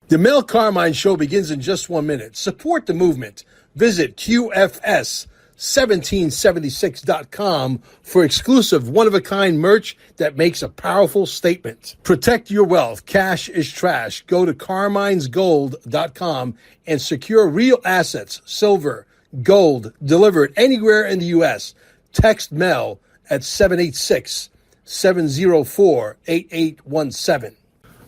The Mel Carmine Show begins in just 1 minute. Support the movement. Visit QFS1776.com for exclusive one-of-a-kind merch that makes a powerful statement. Protect your wealth. Cash is trash. Go to carminesgold.com and secure real assets, silver, gold, delivered anywhere in the U.S. Text Mel at 786-704-8817.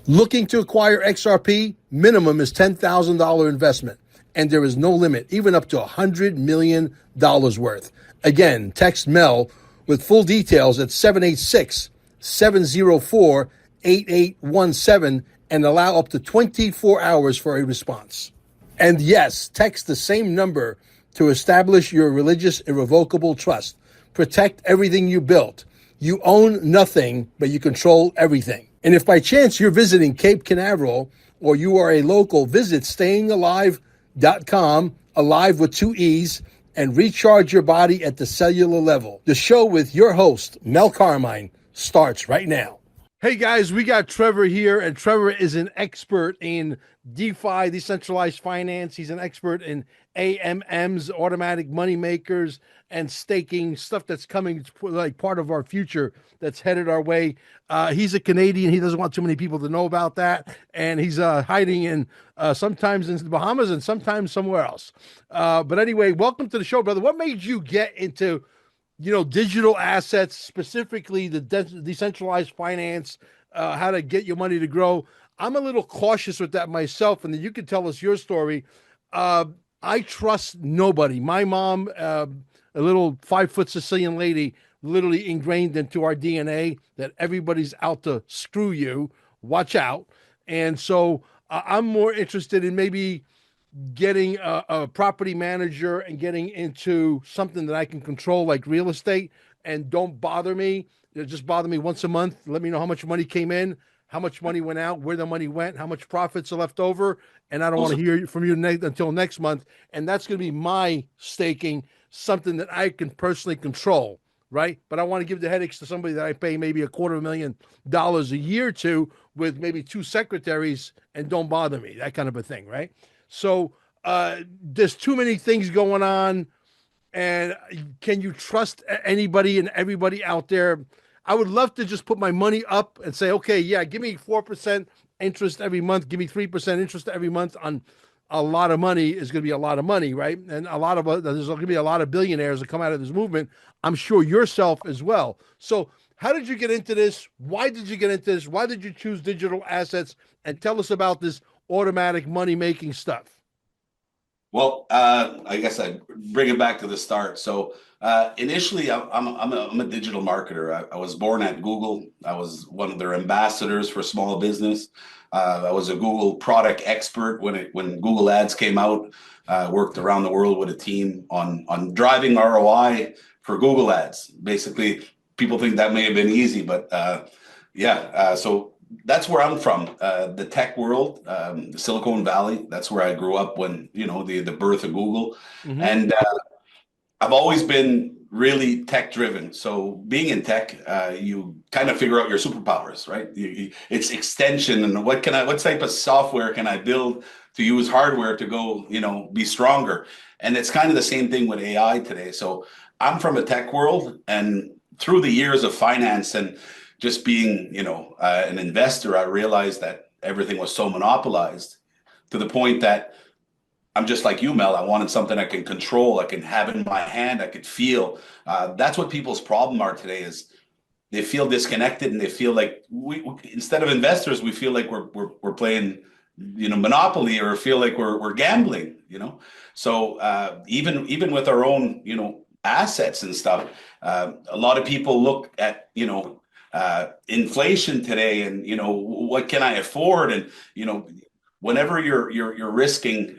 Looking to acquire XRP? Minimum is $10,000 investment, and there is no limit, even up to $100 million worth. Again, text Mel with full details at 786-704-8817 and allow up to 24 hours for a response. And yes, text the same number to establish your religious irrevocable trust. Protect everything you built. You own nothing, but you control everything. And if by chance you're visiting Cape Canaveral or you are a local, visit stayingalive.com, alive with 2 E's, and recharge your body at the cellular level. The show with your host, Mel Carmine, starts right now. Hey guys, we got Trevor here, and Trevor is an expert in DeFi, decentralized finance. He's an expert in AMMs, automatic money makers, and staking, stuff that's coming, like part of our future that's headed our way. He's a Canadian. He doesn't want too many people to know about that, and he's hiding in sometimes in the Bahamas and sometimes somewhere else. But anyway, welcome to the show, brother. What made you get into digital assets, specifically the decentralized finance, how to get your money to grow? I'm a little cautious with that myself, and then you can tell us your story. I trust nobody. My mom, a little 5-foot Sicilian lady, literally ingrained into our DNA that everybody's out to screw you. Watch out. And so I'm more interested in maybe getting a property manager and getting into something that I can control, like real estate, and don't bother me. Just bother me once a month. Let me know how much money came in, how much money went out, where the money went, how much profits are left over. And I don't want to hear from you until next month. And that's going to be my staking, something that I can personally control, right? But I want to give the headaches to somebody that I pay maybe $250,000 a year to, with maybe 2 secretaries, and don't bother me, that kind of a thing, right? So there's too many things going on, and can you trust anybody and everybody out there? I would love to just put my money up and say, okay, yeah, give me 4% interest every month, give me 3% interest every month on a lot of money. Is going to be a lot of money, right? And there's going to be a lot of billionaires that come out of this movement. I'm sure yourself as well. So how did you get into this? Why did you get into this? Why did you choose digital assets? And tell us about this automatic money making stuff. Well, I guess I bring it back to the start. So initially, I'm a digital marketer. I was born at Google. I was one of their ambassadors for small business. I was a Google product expert when Google Ads came out. Worked around the world with a team on driving ROI for Google Ads. Basically, people think that may have been easy, but so that's where I'm from, the tech world, Silicon Valley. That's where I grew up when, the birth of Google. Mm-hmm. And I've always been really tech driven. So being in tech, you kind of figure out your superpowers, right? It's extension, and what type of software can I build to use hardware to go, be stronger? And it's kind of the same thing with AI today. So I'm from a tech world, and through the years of finance and just being, an investor, I realized that everything was so monopolized to the point that I'm just like you, Mel. I wanted something I can control, I can have in my hand, I could feel. That's what people's problem are today, is they feel disconnected, and they feel like we instead of investors, we feel like we're playing, Monopoly, or feel like we're gambling, So even with our own, assets and stuff, a lot of people look at, inflation today, and what can I afford, and whenever you're risking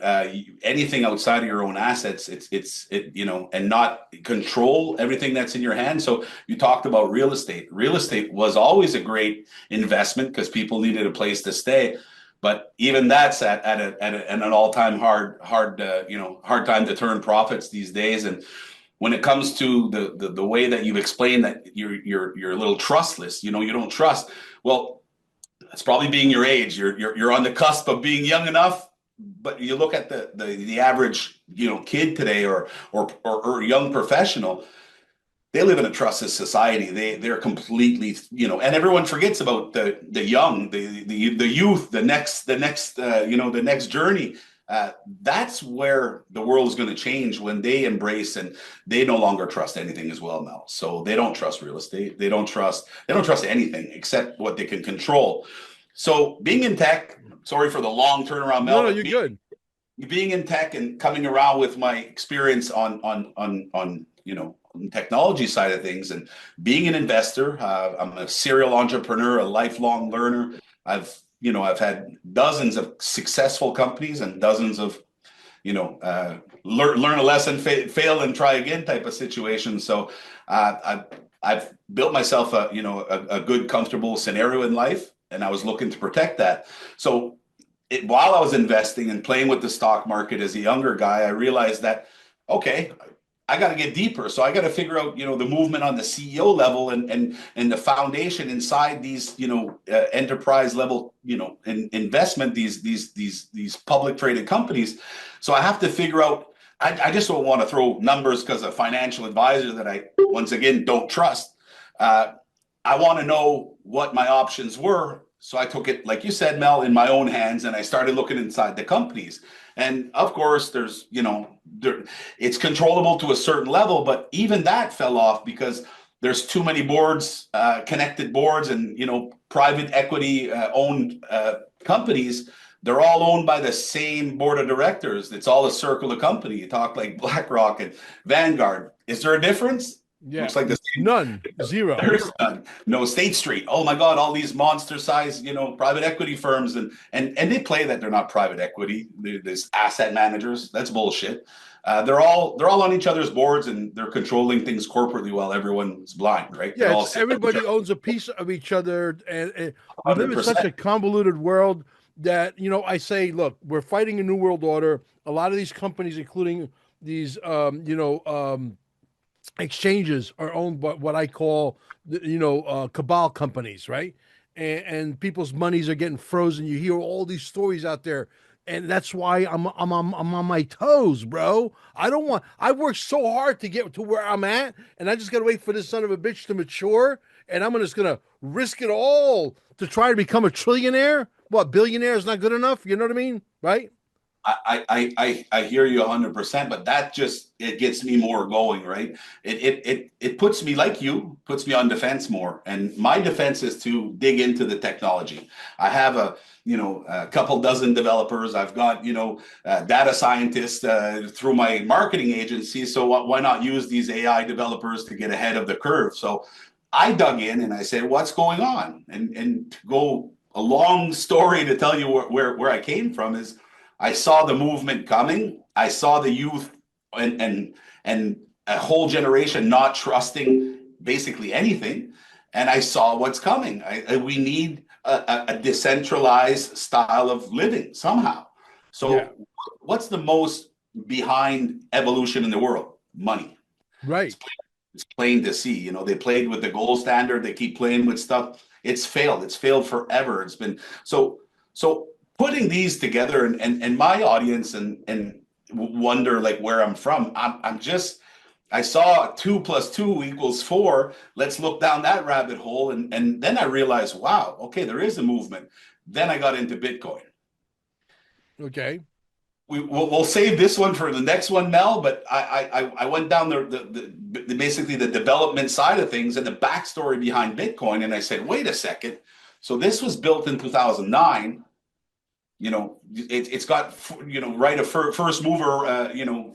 anything outside of your own assets, and not control everything that's in your hand. So you talked about real estate. Real estate was always a great investment because people needed a place to stay, but even that's at an all-time hard time to turn profits these days. And when it comes to the way that you've explained that you're a little trustless, you don't trust. Well, It's probably being your age. You're on the cusp of being young enough, but you look at the average kid today or young professional. They live in a trustless society. They're completely and everyone forgets about the young, the youth, the next journey. That's where the world is going to change when they embrace and they no longer trust anything as well now. So they don't trust real estate. They don't trust anything except what they can control. So being in tech, sorry for the long turnaround, Mel. No, you're good. Being in tech and coming around with my experience on technology side of things and being an investor, I'm a serial entrepreneur, a lifelong learner. I've had dozens of successful companies and dozens of learn a lesson, fail and try again type of situation. So I've built myself a good, comfortable scenario in life, and I was looking to protect that. So while I was investing and playing with the stock market as a younger guy, I realized that, okay, I got to get deeper. So I got to figure out, the movement on the CEO level and the foundation inside these, enterprise level, investment, these public traded companies. So I have to figure out, I just don't want to throw numbers because a financial advisor that I, once again, don't trust. I want to know what my options were. So I took it, like you said, Mel, in my own hands, and I started looking inside the companies. And of course, there's, it's controllable to a certain level, but even that fell off because there's too many boards, connected boards, and, private equity owned companies. They're all owned by the same board of directors. It's all a circle of company. You talk like BlackRock and Vanguard. Is there a difference? Yeah. Looks like the same. None. Zero. There's none. No. State Street. Oh my God! All these monster size, private equity firms, and they play that they're not private equity. There's asset managers. That's bullshit. They're all on each other's boards, and they're controlling things corporately while everyone's blind, right? Yeah, everybody owns a piece of each other, and we live in such a convoluted world that I say, look, we're fighting a new world order. A lot of these companies, including these, exchanges, are owned by what I call, cabal companies, right? And people's monies are getting frozen. You hear all these stories out there, and that's why I'm on my toes, bro. I worked so hard to get to where I'm at, and I just gotta wait for this son of a bitch to mature, and I'm just gonna risk it all to try to become a trillionaire. What, billionaire is not good enough? You know what I mean, right? I hear you 100%, but that it gets me more going, right? It puts me, like you, puts me on defense more, and my defense is to dig into the technology. I have a couple dozen developers. I've got data scientists through my marketing agency. So why not use these AI developers to get ahead of the curve? So I dug in and I said, what's going on? And to go a long story to tell you where I came from is, I saw the movement coming. I saw the youth and a whole generation not trusting basically anything, and I saw what's coming. We need a decentralized style of living somehow. So, yeah. What's the most behind evolution in the world? Money. Right. It's plain to see. They played with the gold standard. They keep playing with stuff. It's failed. It's failed forever. It's been so. Putting these together and my audience and wonder like where I'm from. I saw 2 + 2 = 4. Let's look down that rabbit hole. And then I realized, wow, okay, there is a movement. Then I got into Bitcoin. Okay. We'll save this one for the next one, Mel, but I went down basically the development side of things and the backstory behind Bitcoin. And I said, wait a second. So this was built in 2009. It's got right of first mover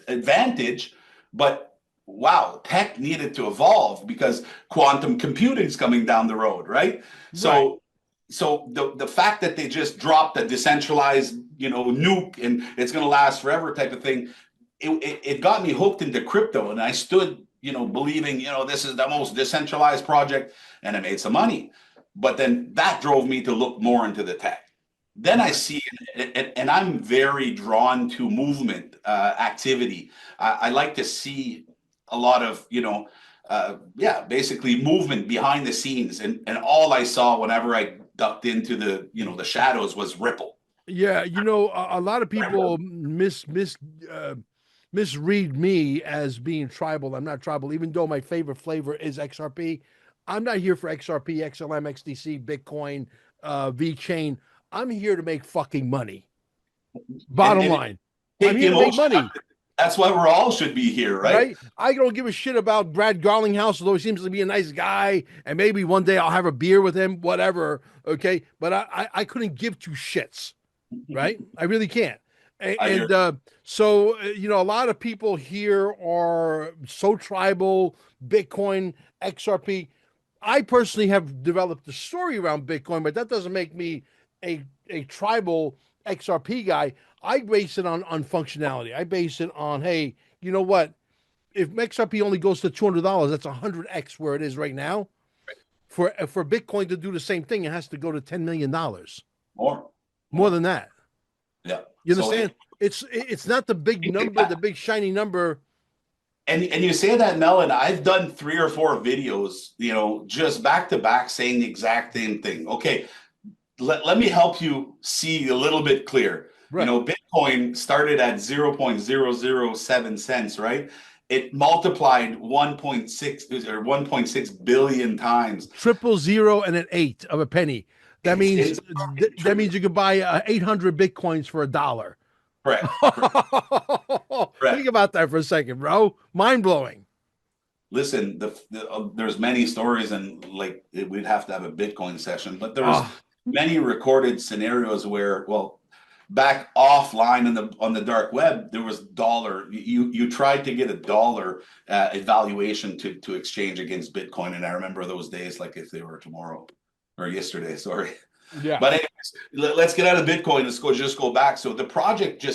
advantage, but wow, tech needed to evolve because quantum computing is coming down the road, right? So the fact that they just dropped a decentralized nuke and it's going to last forever type of thing, it got me hooked into crypto, and I stood believing this is the most decentralized project, and I made some money, but then that drove me to look more into the tech. Then I see, and I'm very drawn to movement, activity. I like to see a lot of, basically movement behind the scenes. And all I saw whenever I ducked into the, the shadows was Ripple. Yeah, a lot of people misread me as being tribal. I'm not tribal, even though my favorite flavor is XRP. I'm not here for XRP, XLM, XDC, Bitcoin, VeChain. I'm here to make fucking money. Bottom And line, take I'm the here to make emotion. money. That's why we're all should be here, right? Right? I don't give a shit about Brad Garlinghouse, although he seems to be a nice guy, and maybe one day I'll have a beer with him, whatever. Okay, but I couldn't give two shits, right? I really can't. A lot of people here are so tribal, Bitcoin, XRP. I personally have developed a story around Bitcoin, but that doesn't make me a tribal XRP guy. I base it on functionality. I base it on, hey, you know what? If XRP only goes to $200, that's 100x where it is right now. For Bitcoin to do the same thing, it has to go to $10 million. More than that. Yeah. You understand? It's not the big number, the big shiny number. And you say that, Mel, and I've done 3 or 4 videos, just back to back saying the exact same thing. Okay, let me help you see a little bit clear. Right. Bitcoin started at 0.007 cents, right? It multiplied 1.6 or 1.6 billion times. 000 and an 8 of a penny. That means you could buy 800 Bitcoins for $1. Correct. Think about that for a second, bro. Mind blowing. Listen, there's many stories, and we'd have to have a Bitcoin session, but there's many recorded scenarios where, back offline on the dark web, there was dollar. You tried to get a dollar evaluation to exchange against Bitcoin, and I remember those days like if they were tomorrow or yesterday. Sorry. Yeah. But anyways, let's get out of Bitcoin. Let's just go back. So the project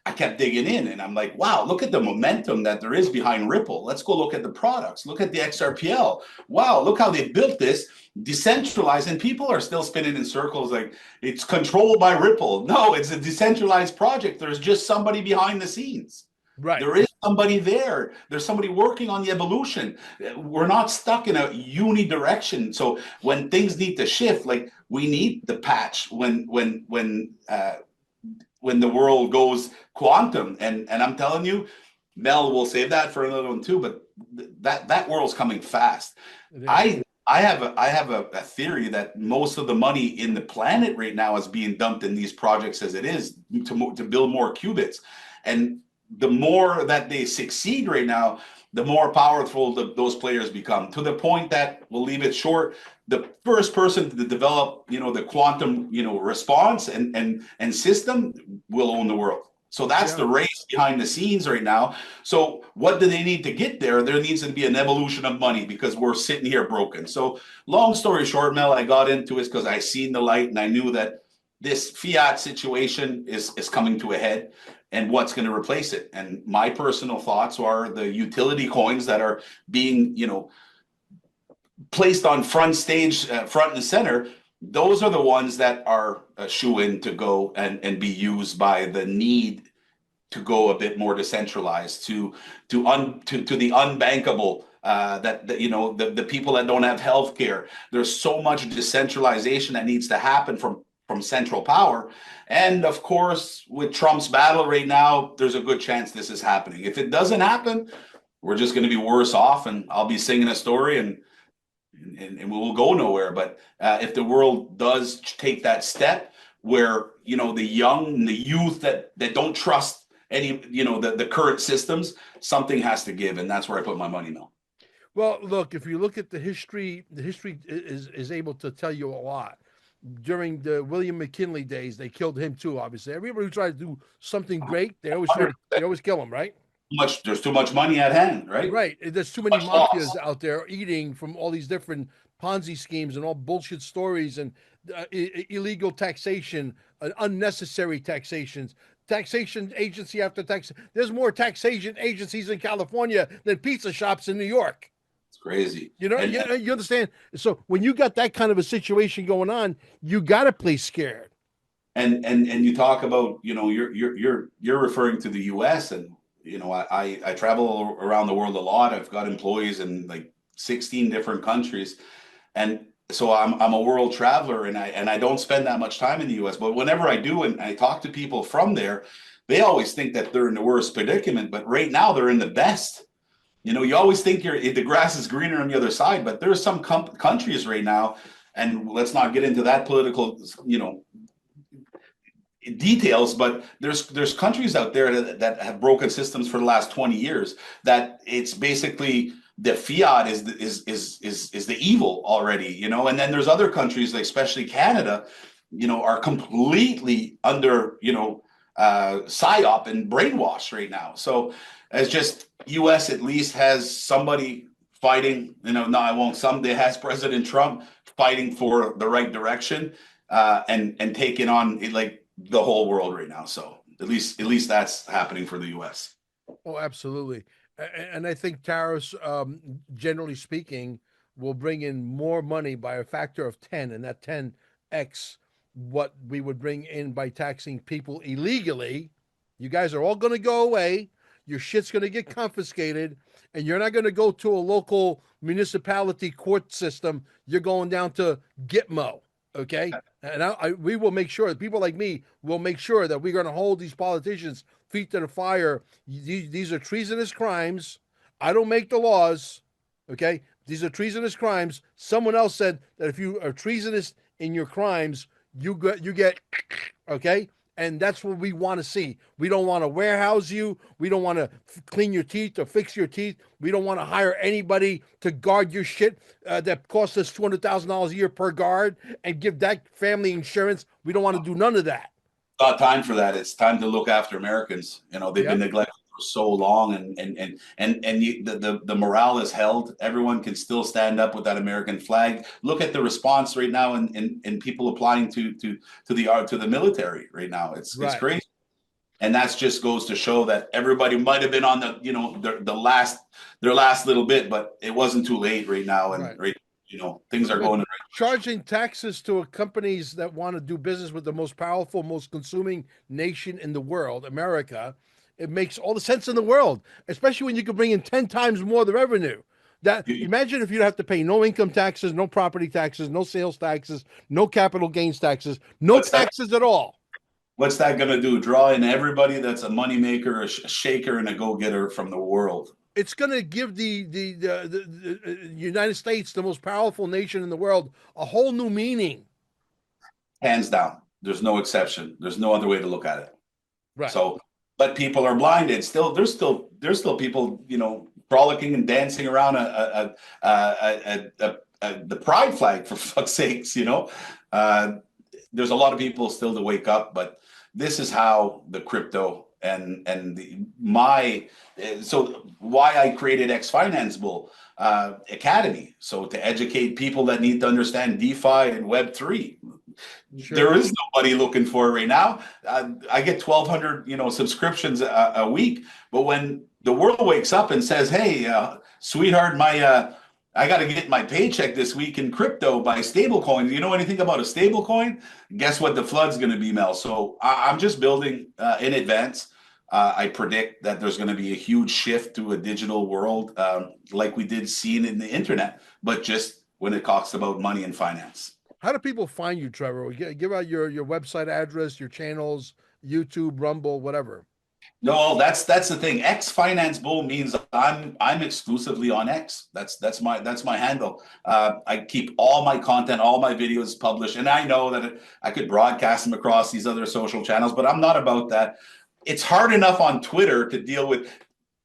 I kept digging in, and I'm like, wow, look at the momentum that there is behind Ripple. Let's go look at the products. Look at the XRPL. Wow, look how they built this decentralized, and people are still spinning in circles like it's controlled by Ripple. No, it's a decentralized project. There's just somebody behind the scenes. Right. There is somebody there. There's somebody working on the evolution. We're not stuck in a unidirection. So when things need to shift, we need the patch when the world goes quantum. And I'm telling you, Mel will save that for another one too. But that world's coming fast. I have a theory that most of the money in the planet right now is being dumped in these projects as it is to build more qubits. And the more that they succeed right now, the more powerful those players become, to the point that, we'll leave it short, the first person to develop, the quantum, response and system will own the world. So that's the race behind the scenes right now. So what do they need to get there? There needs to be an evolution of money, because we're sitting here broken. So long story short, Mel, I got into it because I seen the light, and I knew that this fiat situation is coming to a head, and what's going to replace it. And my personal thoughts are the utility coins that are being, placed on front and center. Those are the ones that are a shoe-in to go and be used by the need to go a bit more decentralized, to the unbankable, the people that don't have healthcare. There's so much decentralization that needs to happen from central power. And of course, with Trump's battle right now, there's a good chance this is happening. If it doesn't happen, we're just going to be worse off, and I'll be singing a story and we will go nowhere. But if the world does take that step where, the young, the youth that don't trust any, the current systems, something has to give. And that's where I put my money now. Well, look, if you look at the history is able to tell you a lot. During the William McKinley days, they killed him too, obviously. Everybody who tried to do something great, they always kill him, right? There's too much money at hand, right? Right. There's too many mafias out there eating from all these different Ponzi schemes and all bullshit stories and illegal taxation, unnecessary taxations, taxation agency after tax. There's more taxation agencies in California than pizza shops in New York. It's crazy. You understand? So when you got that kind of a situation going on, you got to play scared. And you talk about, you're referring to the US, and I travel around the world a lot. I've got employees in 16 different countries, and so I'm a world traveler, and I don't spend that much time in the US. But whenever I do, and I talk to people from there, they always think that they're in the worst predicament. But right now, they're in the best. You always think the grass is greener on the other side, but there's some countries right now, and let's not get into that political, details, but there's countries out there that have broken systems for the last 20 years that it's basically the fiat is the evil already, and then there's other countries, like especially Canada, are completely under, psyop and brainwash right now. So as just US at least has somebody fighting, no, I won't, someday has President Trump fighting for the right direction, and taking on like the whole world right now. So at least that's happening for the US. Oh, absolutely. And I think tariffs, generally speaking, will bring in more money by a factor of 10, and that 10x what we would bring in by taxing people illegally. You guys are all going to go away. Your shit's going to get confiscated, and you're not going to go to a local municipality court system. You're going down to Gitmo. Okay. And we will make sure that people like me will make sure that we're going to hold these politicians feet to the fire. These are treasonous crimes. I don't make the laws. Okay. These are treasonous crimes. Someone else said that if you are treasonous in your crimes, you get, okay. And that's what we want to see. We don't want to warehouse you. We don't want to clean your teeth or fix your teeth. We don't want to hire anybody to guard your shit that costs us $200,000 a year per guard and give that family insurance. We don't want to do none of that. Not time for that. It's time to look after Americans. They've been neglected for so long, and the morale is held. Everyone can still stand up with that American flag. Look at the response right now, and people applying to the military right now. It's crazy, and that just goes to show that everybody might have been on their last little bit, but it wasn't too late right now, and things are going. Charging taxes to companies that want to do business with the most powerful, most consuming nation in the world, America, it makes all the sense in the world, especially when you can bring in 10 times more the revenue. Imagine if you'd have to pay no income taxes, no property taxes, no sales taxes, no capital gains taxes, no taxes at all. What's that going to do? Draw in everybody that's a moneymaker, a shaker, and a go-getter from the world. It's going to give the United States, the most powerful nation in the world, a whole new meaning. Hands down. There's no exception. There's no other way to look at it. Right. So, but people are blinded. There's still people, frolicking and dancing around the pride flag, for fuck's sakes. There's a lot of people still to wake up, but this is how the crypto so why I created X Finance Bull Academy. So to educate people that need to understand DeFi and Web3. Sure. There is nobody looking for it right now. I get 1,200, subscriptions a week. But when the world wakes up and says, "Hey, sweetheart, I got to get my paycheck this week in crypto by stablecoin. Do you know anything about a stablecoin?" Guess what the flood's going to be, Mel. So I'm just building in advance. I predict that there's going to be a huge shift to a digital world, like we did see in the internet, but just when it talks about money and finance. How do people find you, Trevor? Give out your website address, your channels, YouTube, Rumble, whatever. No, that's the thing. X Finance Bull means I'm exclusively on X. That's my handle. I keep all my content, all my videos published, and I know that I could broadcast them across these other social channels, but I'm not about that. It's hard enough on Twitter to deal with.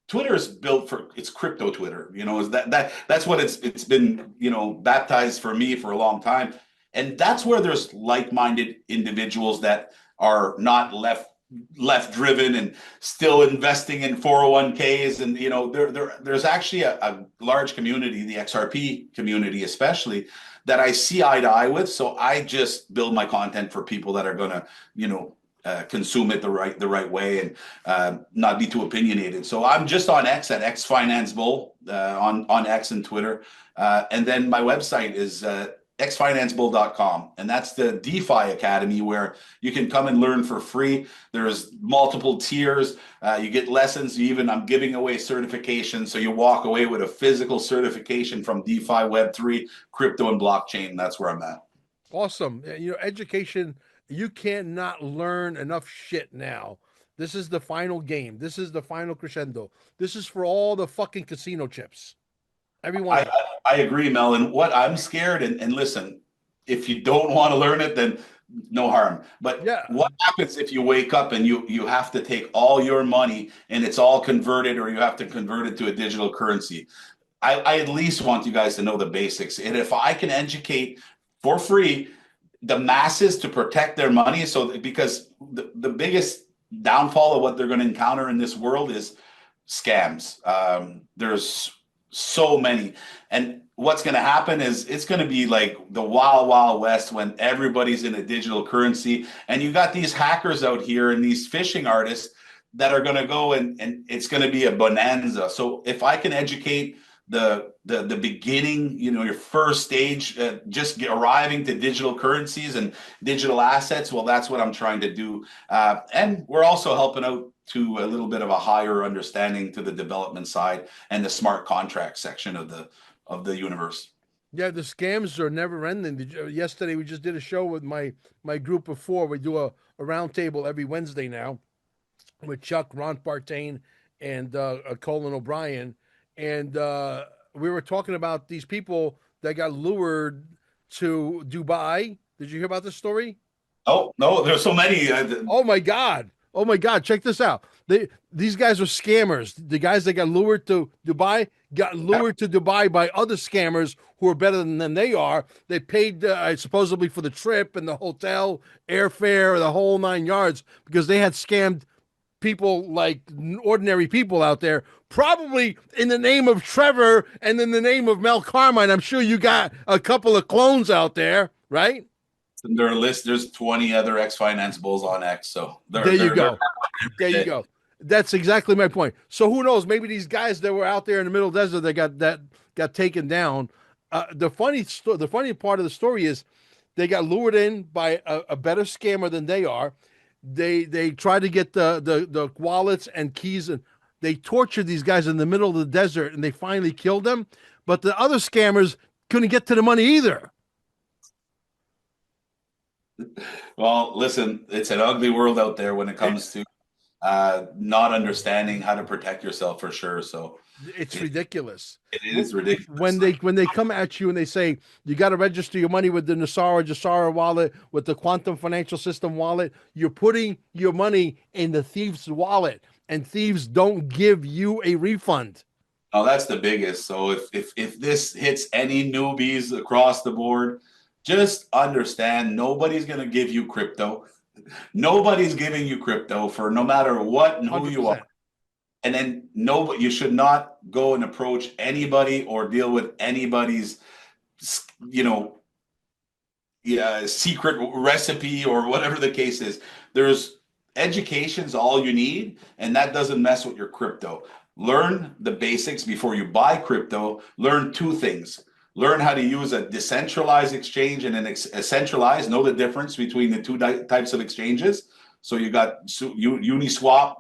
Twitter is built for it's crypto Twitter. Is that's what it's been baptized for me for a long time, and that's where there's like-minded individuals that are not left driven and still investing in 401ks, and there's actually a large community, the XRP community especially, that I see eye to eye with. So I just build my content for people that are going to consume it the right way and not be too opinionated. So I'm just on X at X Finance Bull on X and Twitter, and then my website is xfinancebull.com, and that's the DeFi Academy where you can come and learn for free. There's multiple tiers. You get lessons. I'm giving away certifications, so you walk away with a physical certification from DeFi, Web3, crypto, and blockchain. That's where I'm at. Awesome. Education, you cannot learn enough shit now. This is the final game. This is the final crescendo. This is for all the fucking casino chips. Every one of them. I agree, Mel. And what I'm scared, and listen, if you don't want to learn it, then no harm. But Yeah. what happens if you wake up and you have to take all your money and it's all converted, or you have to convert it to a digital currency? I at least want you guys to know the basics. And if I can educate for free the masses to protect their money, because the biggest downfall of what they're going to encounter in this world is scams. There's so many, and what's going to happen is it's going to be like the wild west when everybody's in a digital currency, and you got these hackers out here and these phishing artists that are going to go and it's going to be a bonanza. So if I can educate the beginning, your first stage, just arriving to digital currencies and digital assets, well, that's what I'm trying to do. And we're also helping out to a little bit of a higher understanding to the development side and the smart contract section of the universe. Yeah, the scams are never ending. Yesterday we just did a show with my group of four. We do a round table every Wednesday now with Chuck, Ron Partain, and Colin O'Brien. And we were talking about these people that got lured to Dubai. Did you hear about this story? Oh, no, there's so many. Oh my God. Oh my God. Check this out. These guys are scammers. The guys that got lured to Dubai got lured to Dubai by other scammers who are better than they are. They paid supposedly for the trip and the hotel, airfare, the whole 9 yards, because they had scammed people like ordinary people out there, probably in the name of Trevor and in the name of Mel Carmine. I'm sure you got a couple of clones out there, right? Their list, there's 20 other X Finance Bulls on X. So there you go. There you go. That's exactly my point. So who knows? Maybe these guys that were out there in the middle desert that got taken down. The funny part of the story is they got lured in by a better scammer than they are. They tried to get the wallets and keys, and they tortured these guys in the middle of the desert, and they finally killed them. But the other scammers couldn't get to the money either. Well, listen, it's an ugly world out there when it comes to not understanding how to protect yourself, for sure. So it's ridiculous. It is ridiculous. When they come at you and they say you got to register your money with the Jasara wallet, with the Quantum Financial System wallet, you're putting your money in the thief's wallet, and thieves don't give you a refund. Oh, that's the biggest. So if this hits any newbies across the board, just understand nobody's going to give you crypto. Nobody's giving you crypto for no matter what and who 100%. you are. And then you should not go and approach anybody or deal with anybody's, secret recipe or whatever the case is. There's education's all you need, and that doesn't mess with your crypto. Learn the basics before you buy crypto. Learn two things. Learn how to use a decentralized exchange and a centralized. Know the difference between the two types of exchanges. So you got Uniswap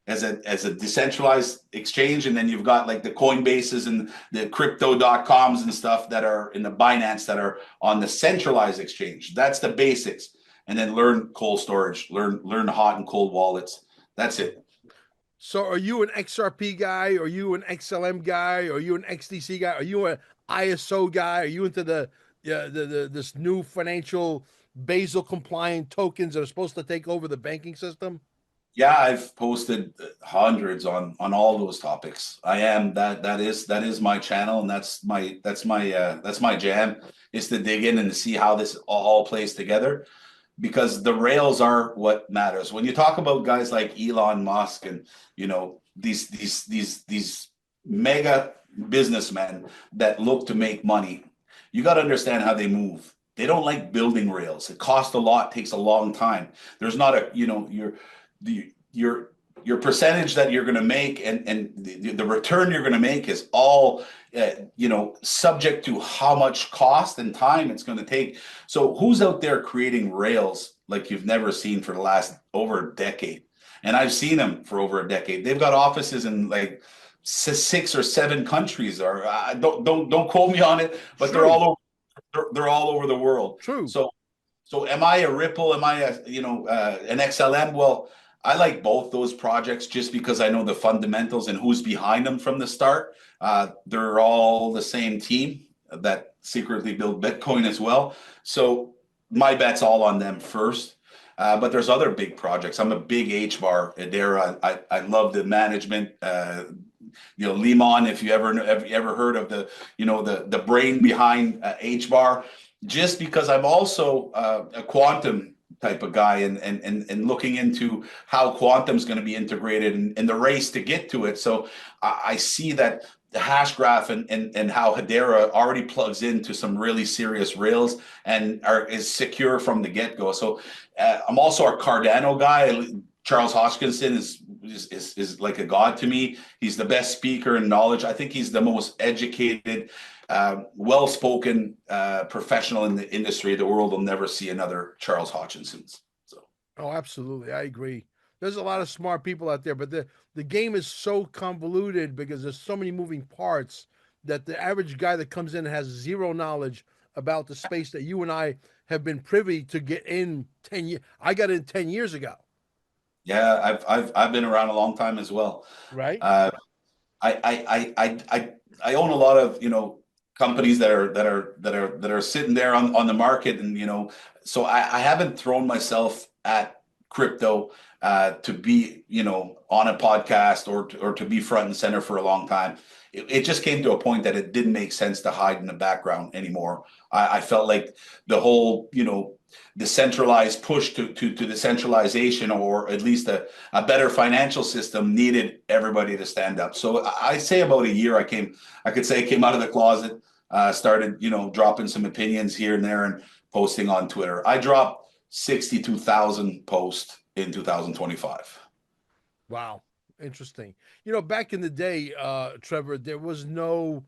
as a decentralized exchange, and then you've got like the Coinbases and the crypto.coms and stuff that are in the Binance that are on the centralized exchange. That's the basics. And then learn cold storage, learn hot and cold wallets. That's it. So are you an XRP guy? Are you an XLM guy? Are you an XDC guy? Are you an ISO guy? Are you into this new financial Basel compliant tokens that are supposed to take over the banking system? Yeah, I've posted hundreds on all those topics. I am that is my channel, and that's my jam, is to dig in and to see how this all plays together, because the rails are what matters. When you talk about guys like Elon Musk and these mega businessmen that look to make money, you got to understand how they move. They don't like building rails. It costs a lot, takes a long time. There's not your your percentage that you're going to make and the return you're going to make is all subject to how much cost and time it's going to take. So who's out there creating rails like you've never seen for the last over a decade? And I've seen them for over a decade. They've got offices in like 6 or 7 countries, or don't quote me on it, but they're all over. They're all over the world. True. So am I a Ripple? Am I an XLM? Well, I like both those projects just because I know the fundamentals and who's behind them from the start. They're all the same team that secretly built Bitcoin as well. So my bet's all on them first. But there's other big projects. I'm a big HBAR Hedera. I love the management. Limon, if you ever heard of the brain behind HBAR, just because I'm also a quantum type of guy and looking into how quantum's going to be integrated in the race to get to it. So I see that the hash graph and how Hedera already plugs into some really serious rails and is secure from the get-go. So I'm also a Cardano guy. Charles Hoskinson is like a god to me. He's the best speaker in knowledge. I think he's the most educated, well-spoken professional in the industry. The world will never see another Charles Hoskinson. So. Oh, absolutely. I agree. There's a lot of smart people out there, but the game is so convoluted because there's so many moving parts that the average guy that comes in has zero knowledge about the space that you and I have been privy to get in 10 years. I got in 10 years ago. Yeah, I've been around a long time as well. Right. I own a lot of companies that are sitting there on the market, and so I haven't thrown myself at crypto to be on a podcast or to be front and center for a long time. It just came to a point that it didn't make sense to hide in the background anymore. I felt like the whole decentralized push to decentralization, or at least a better financial system, needed everybody to stand up. So I say about a year I came out of the closet, started dropping some opinions here and there and posting on Twitter. I dropped 62,000 posts in 2025. Wow. Interesting. Back in the day, Trevor, there was no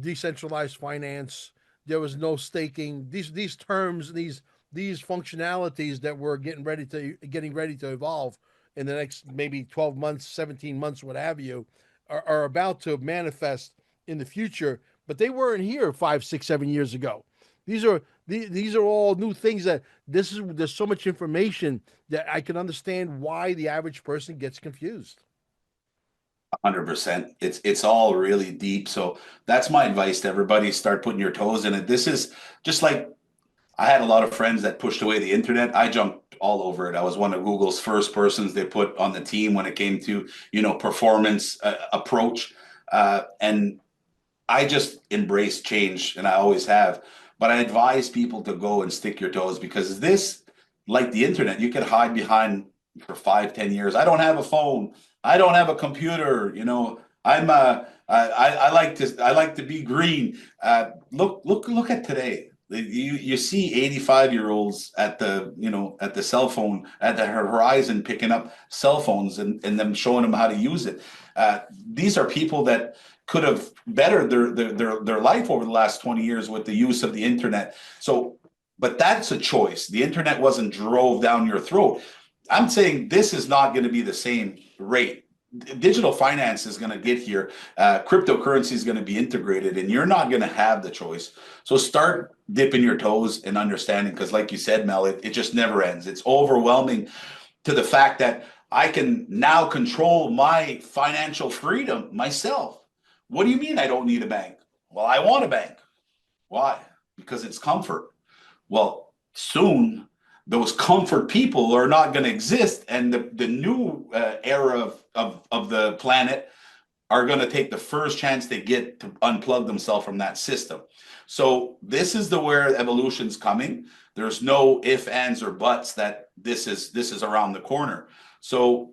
decentralized finance. There was no staking. These terms, these functionalities that we're getting ready to evolve in the next maybe 12 months, 17 months, what have you, are about to manifest in the future. But they weren't here 5, 6, 7 years ago. These are all new things there's so much information that I can understand why the average person gets confused. 100%. It's all really deep. So that's my advice to everybody: start putting your toes in it. This is just like, I had a lot of friends that pushed away the internet. I jumped all over it. I was one of Google's first persons they put on the team when it came to performance approach, and I just embrace change, and I always have. But I advise people to go and stick your toes, because this, like the internet, you can hide behind for 5, 10 years. I don't have a phone. I don't have a computer. I like to be green. Look at today. You see 85-year-olds at the cell phone at the horizon picking up cell phones and them showing them how to use it. These are people that could have bettered their life over the last 20 years with the use of the internet. So, but that's a choice. The internet wasn't drove down your throat. I'm saying this is not going to be the same rate. Digital finance is going to get here. Cryptocurrency is going to be integrated, and you're not going to have the choice. So start dipping your toes and understanding, because like you said, Mel, it just never ends. It's overwhelming to the fact that I can now control my financial freedom myself. What do you mean I don't need a bank? Well, I want a bank. Why? Because it's comfort. Well, soon those comfort people are not going to exist, and the new era of the planet are going to take the first chance they get to unplug themselves from that system. So this is where evolution's coming. There's no ifs, ands, or buts that this is around the corner. So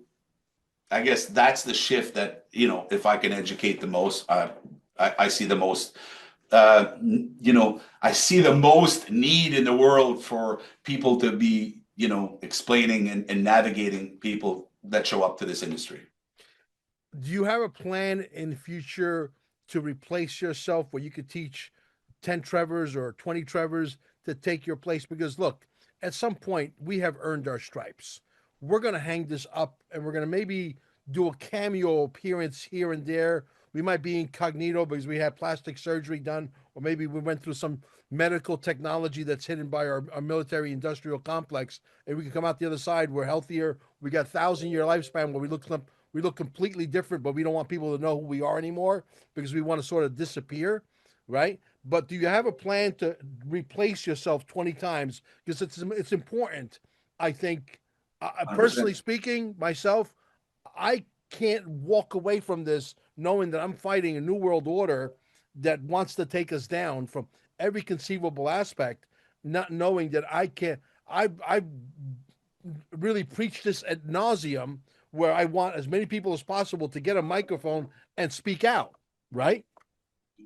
I guess that's the shift that, if I can educate the most, I see the most. I see the most need in the world for people to be, explaining and navigating people that show up to this industry. Do you have a plan in the future to replace yourself where you could teach 10 Trevors or 20 Trevors to take your place? Because look, at some point we have earned our stripes. We're going to hang this up and we're going to maybe do a cameo appearance here and there. We might be incognito because we had plastic surgery done, or maybe we went through some medical technology that's hidden by our military industrial complex, and we can come out the other side. We're healthier. We got 1,000-year lifespan where we look completely different, but we don't want people to know who we are anymore because we want to sort of disappear, right? But do you have a plan to replace yourself 20 times? Because it's important, I think. Personally speaking, myself, I can't walk away from this knowing that I'm fighting a new world order that wants to take us down from every conceivable aspect, not knowing that I can't. I really preach this ad nauseum, where I want as many people as possible to get a microphone and speak out, right?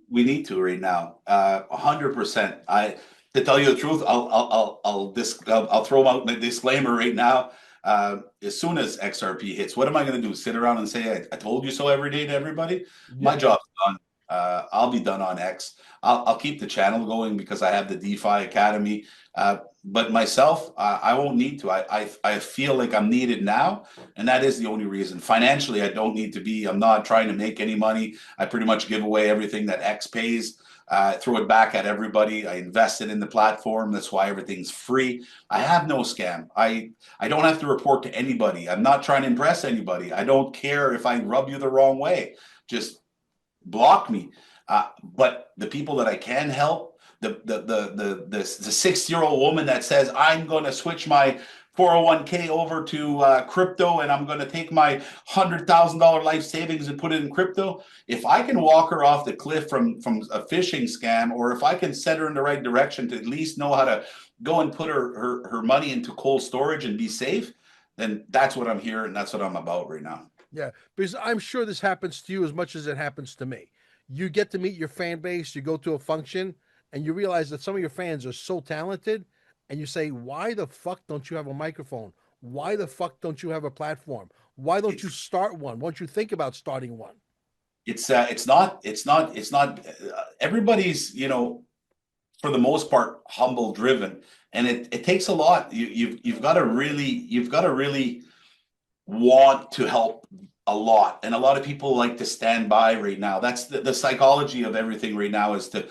We need to right now, 100%. To tell you the truth, I'll throw out the disclaimer right now. As soon as XRP hits, what am I going to do? Sit around and say I told you so every day to everybody? Yeah. My job's done. I'll be done on X. I'll keep the channel going because I have the DYFI Academy. But myself, I won't need to. I feel like I'm needed now, and that is the only reason. Financially, I don't need to be. I'm not trying to make any money. I pretty much give away everything that X pays. Throw it back at everybody. I invested in the platform. That's why everything's free. I have no scam. I don't have to report to anybody. I'm not trying to impress anybody. I don't care if I rub you the wrong way. Just block me. But the people that I can help, the 6-year-old woman that says I'm going to switch my 401k over to crypto and I'm going to take my $100,000 life savings and put it in crypto. If I can walk her off the cliff from a phishing scam, or if I can set her in the right direction to at least know how to go and put her money into cold storage and be safe, then that's what I'm here and that's what I'm about right now. Yeah, because I'm sure this happens to you as much as it happens to me. You get to meet your fan base, you go to a function, and you realize that some of your fans are so talented, and you say, why the fuck don't you have a microphone? Why the fuck don't you have a platform? Why don't you start one? Why don't you think about starting one? It's not everybody's, for the most part, humble driven, and it takes a lot. You've got to really want to help a lot, and a lot of people like to stand by right now. That's the psychology of everything right now, is to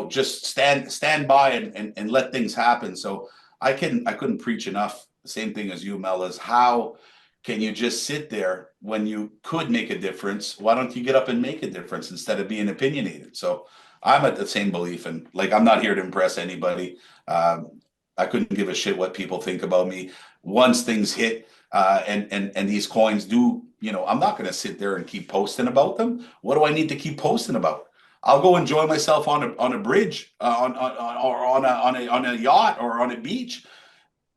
just stand by and let things happen. So I couldn't preach enough the same thing as you, Mel, is how can you just sit there when you could make a difference? Why don't you get up and make a difference instead of being opinionated? So I'm at the same belief, and like, I'm not here to impress anybody. I couldn't give a shit what people think about me. Once things hit, and these coins do, I'm not going to sit there and keep posting about them. What do I need to keep posting about? I'll go enjoy myself on a bridge, or on a yacht, or on a beach.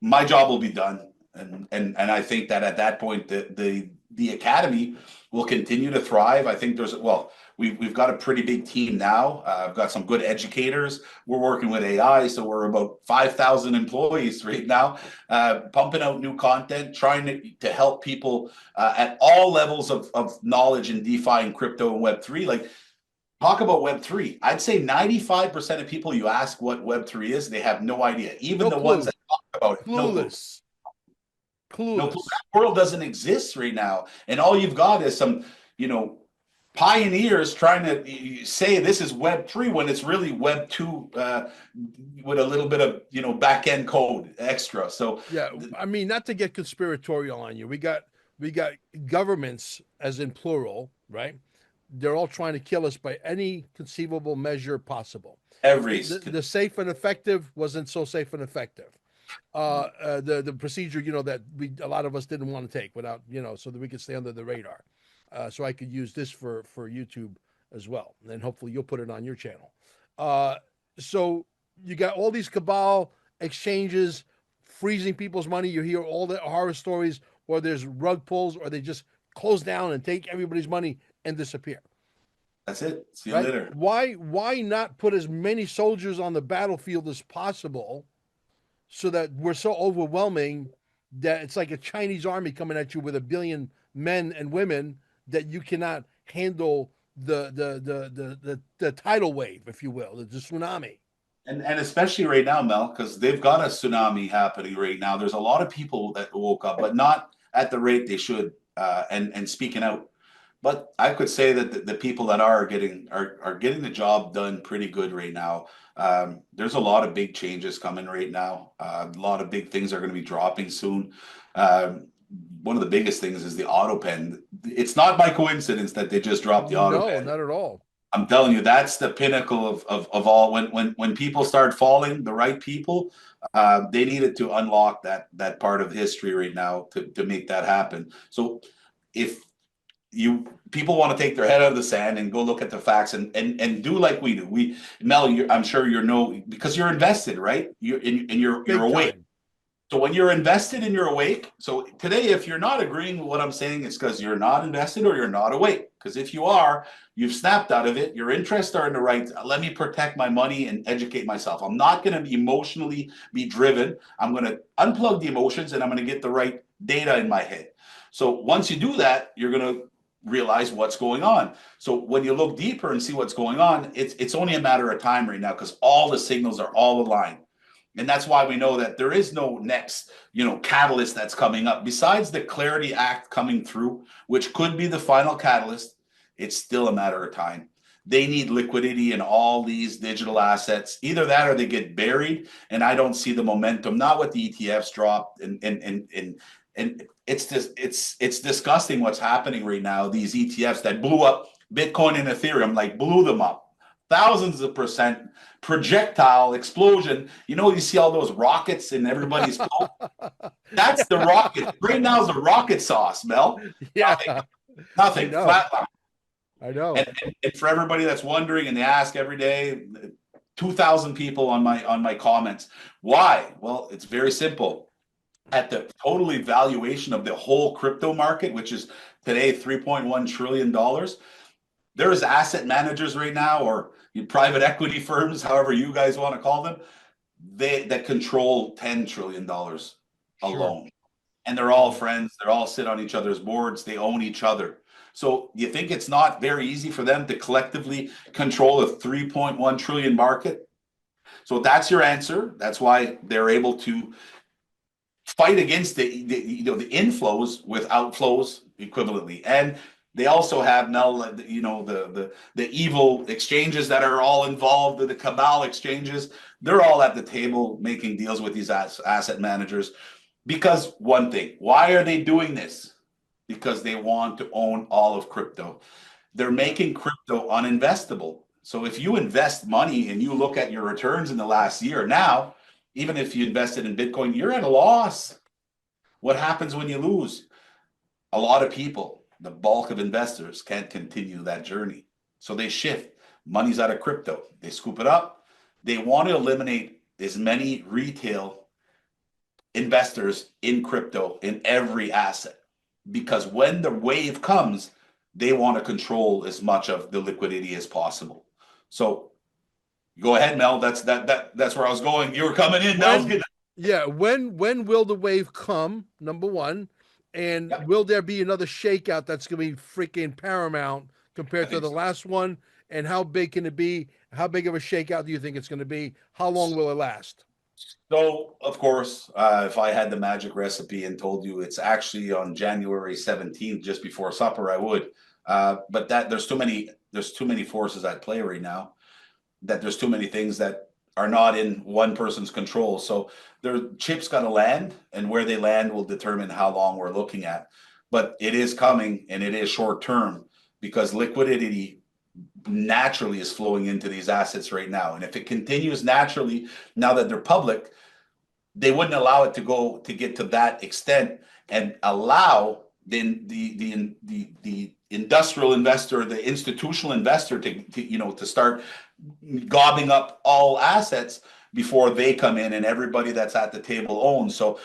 My job will be done, and I think that at that point the academy will continue to thrive. I think we've got a pretty big team now. I've got some good educators. We're working with AI, so we're about 5,000 employees right now, pumping out new content, trying to help people at all levels of knowledge in DeFi and crypto and Web3. Like, talk about Web3. I'd say 95% of people you ask what Web3 is, they have no idea. Even the ones that talk about it, no clue. Clueless. No, that world doesn't exist right now, and all you've got is some, pioneers trying to say this is Web3 when it's really Web2, with a little bit of back end code extra. So yeah, I mean, not to get conspiratorial on you, we got governments, as in plural, right? They're all trying to kill us by any conceivable measure possible. The safe and effective wasn't so safe and effective. The procedure, that a lot of us didn't want to take without, so that we could stay under the radar. So I could use this for YouTube as well. And then hopefully you'll put it on your channel. So you got all these cabal exchanges, freezing people's money. You hear all the horror stories, or there's rug pulls, or they just close down and take everybody's money and disappear. That's it. See you later. Why not put as many soldiers on the battlefield as possible, so that we're so overwhelming that it's like a Chinese army coming at you with 1 billion men and women that you cannot handle the tidal wave, if you will, the tsunami. And especially right now, Mel, because they've got a tsunami happening right now. There's a lot of people that woke up, but not at the rate they should, and speaking out. But I could say that the people that are getting the job done pretty good right now. There's a lot of big changes coming right now. A lot of big things are going to be dropping soon. Um, One of the biggest things is the auto pen. It's not by coincidence that they just dropped the auto No, pen. not at all. I'm telling you, that's the pinnacle of all. When people start falling, the right people, they needed to unlock that part of history right now to make that happen. So if you people want to take their head out of the sand and go look at the facts and do like we do. Mel, I'm sure you know because you're invested, right? You're Big awake. time. So when you're invested and you're awake, so today, if you're not agreeing with what I'm saying, it's because you're not invested or you're not awake. Because if you are, you've snapped out of it. Your interests are in the right. Let me protect my money and educate myself. I'm not going to be emotionally be driven. I'm going to unplug the emotions and I'm going to get the right data in my head. So once you do that, you're going to realize what's going on. So when you look deeper and see what's going on, it's only a matter of time right now because all the signals are all aligned. And that's why we know that there is no next, catalyst that's coming up. Besides the Clarity Act coming through, which could be the final catalyst, it's still a matter of time. They need liquidity in all these digital assets. Either that or they get buried. And I don't see the momentum, not what the ETFs dropped. And it's just it's disgusting what's happening right now. These ETFs that blew up Bitcoin and Ethereum, like blew them up. Thousands of percent projectile explosion. You see all those rockets in everybody's phone. That's the rocket. Right now is the rocket sauce, Mel. Nothing, Yeah, I nothing, know. flatline. I know. And for everybody that's wondering, and they ask every day, 2,000 people on my comments, why? Well, it's very simple. At the total evaluation of the whole crypto market, which is today $3.1 trillion, there's asset managers right now, or private equity firms, however you guys want to call them, that control $10 trillion Sure. alone, and they're all friends. They're all sit on each other's boards. They own each other. So you think it's not very easy for them to collectively control a 3.1 trillion market? So that's your answer. That's why they're able to fight against the inflows with outflows equivalently. And they also have now, the evil exchanges that are all involved, the cabal exchanges. They're all at the table making deals with these asset managers because one thing, why are they doing this? Because they want to own all of crypto. They're making crypto uninvestable. So if you invest money and you look at your returns in the last year, now, even if you invested in Bitcoin, you're at a loss. What happens when you lose? A lot of people, the bulk of investors, can't continue that journey. So they shift. Money's out of crypto. They scoop it up. They want to eliminate as many retail investors in crypto in every asset because when the wave comes, they want to control as much of the liquidity as possible. So go ahead, Mel. That's where I was going. You were coming in. Mel's When getting. yeah, when will the wave come? Number one. And Yep, will there be another shakeout that's going to be freaking paramount I compared to think the so. last one? And how big can it be? How big of a shakeout do you think it's going to be? How long will it last? So, of course, if I had the magic recipe and told you it's actually on January 17th, just before supper, I would. But that there's too many forces at play right now. That there's too many things that are not in one person's control. So their chips got to land, and where they land will determine how long we're looking at. But it is coming, and it is short term because liquidity naturally is flowing into these assets right now. And if it continues naturally, now that they're public, they wouldn't allow it to get to that extent and allow the industrial investor, the institutional investor to start gobbing up all assets before they come in and everybody that's at the table owns. So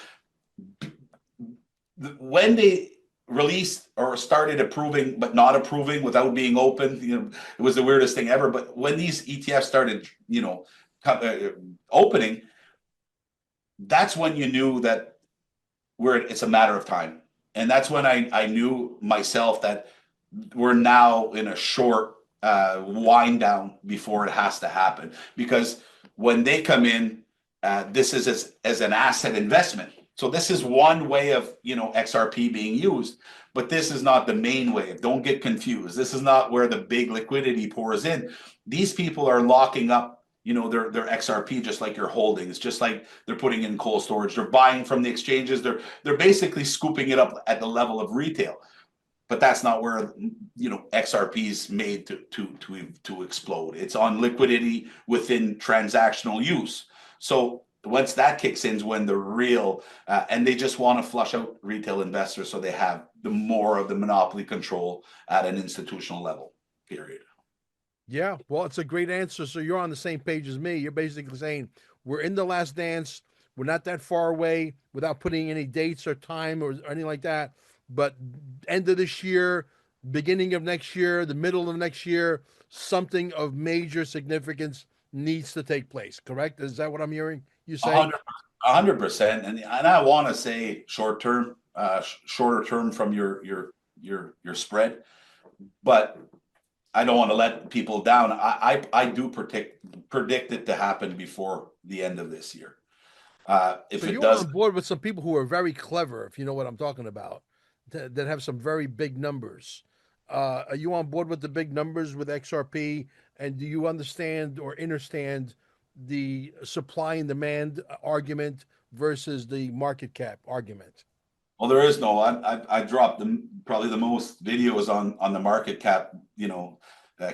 when they released or started approving but not approving without being open, it was the weirdest thing ever. But when these ETFs started, opening, that's when you knew that where it's a matter of time. And that's when I knew myself that we're now in a short wind down before it has to happen. Because when they come in, this is as an asset investment. So this is one way of, XRP being used, but this is not the main way. Don't get confused. This is not where the big liquidity pours in. These people are locking up, their XRP, just like your holdings, just like they're putting in cold storage. They're buying from the exchanges. They're basically scooping it up at the level of retail. But that's not where XRP is made to explode. It's on liquidity within transactional use. So once that kicks in is when the real and they just want to flush out retail investors, so they have the more of the monopoly control at an institutional level. Period. Yeah, well, it's a great answer. So you're on the same page as me. You're basically saying we're in the last dance. We're not that far away without putting any dates or time or anything like that. But end of this year, beginning of next year, the middle of next year, something of major significance needs to take place. Correct? Is that what I'm hearing you say? 100%. And I want to say short term, shorter term from your spread, but I don't want to let people down. I do predict it to happen before the end of this year. If So it you're does, on board with some people who are very clever, if you know what I'm talking about, that have some very big numbers. Are you on board with the big numbers with XRP? And do you understand or understand the supply and demand argument versus the market cap argument? well, there is no. I dropped probably the most videos on the market cap,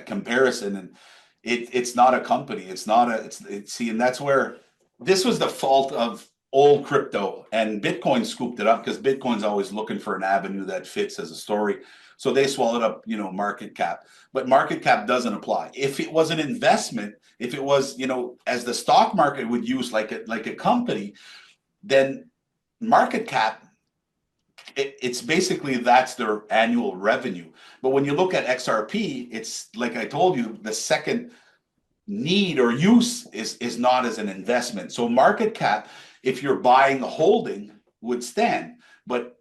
comparison, and it's not a company. It's not a. It's see, and that's where this was the fault of old crypto, and Bitcoin scooped it up because Bitcoin's always looking for an avenue that fits as a story. So they swallowed up, market cap. But market cap doesn't apply. If it was an investment, if it was, as the stock market would use like a company, then market cap it's basically that's their annual revenue. But when you look at XRP, it's like I told you, the second need or use is not as an investment. So market cap, if you're buying a holding, would stand. But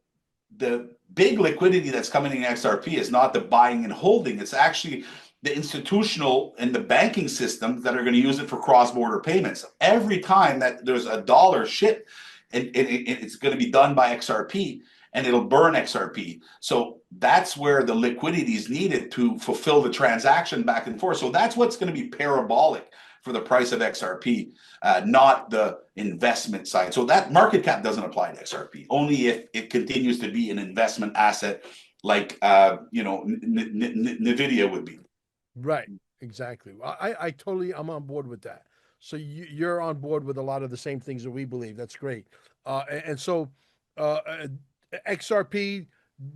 the big liquidity that's coming in XRP is not the buying and holding. It's actually the institutional and the banking systems that are going to use it for cross-border payments. Every time that there's a dollar shipped, and it's going to be done by XRP, and it'll burn XRP. So that's where the liquidity is needed to fulfill the transaction back and forth. So that's what's going to be parabolic for the price of XRP, not the investment side. So that market cap doesn't apply to XRP, only if it continues to be an investment asset like NVIDIA would be. Right, exactly. I'm on board with that. So you're on board with a lot of the same things that we believe. That's great. And so uh, uh, XRP,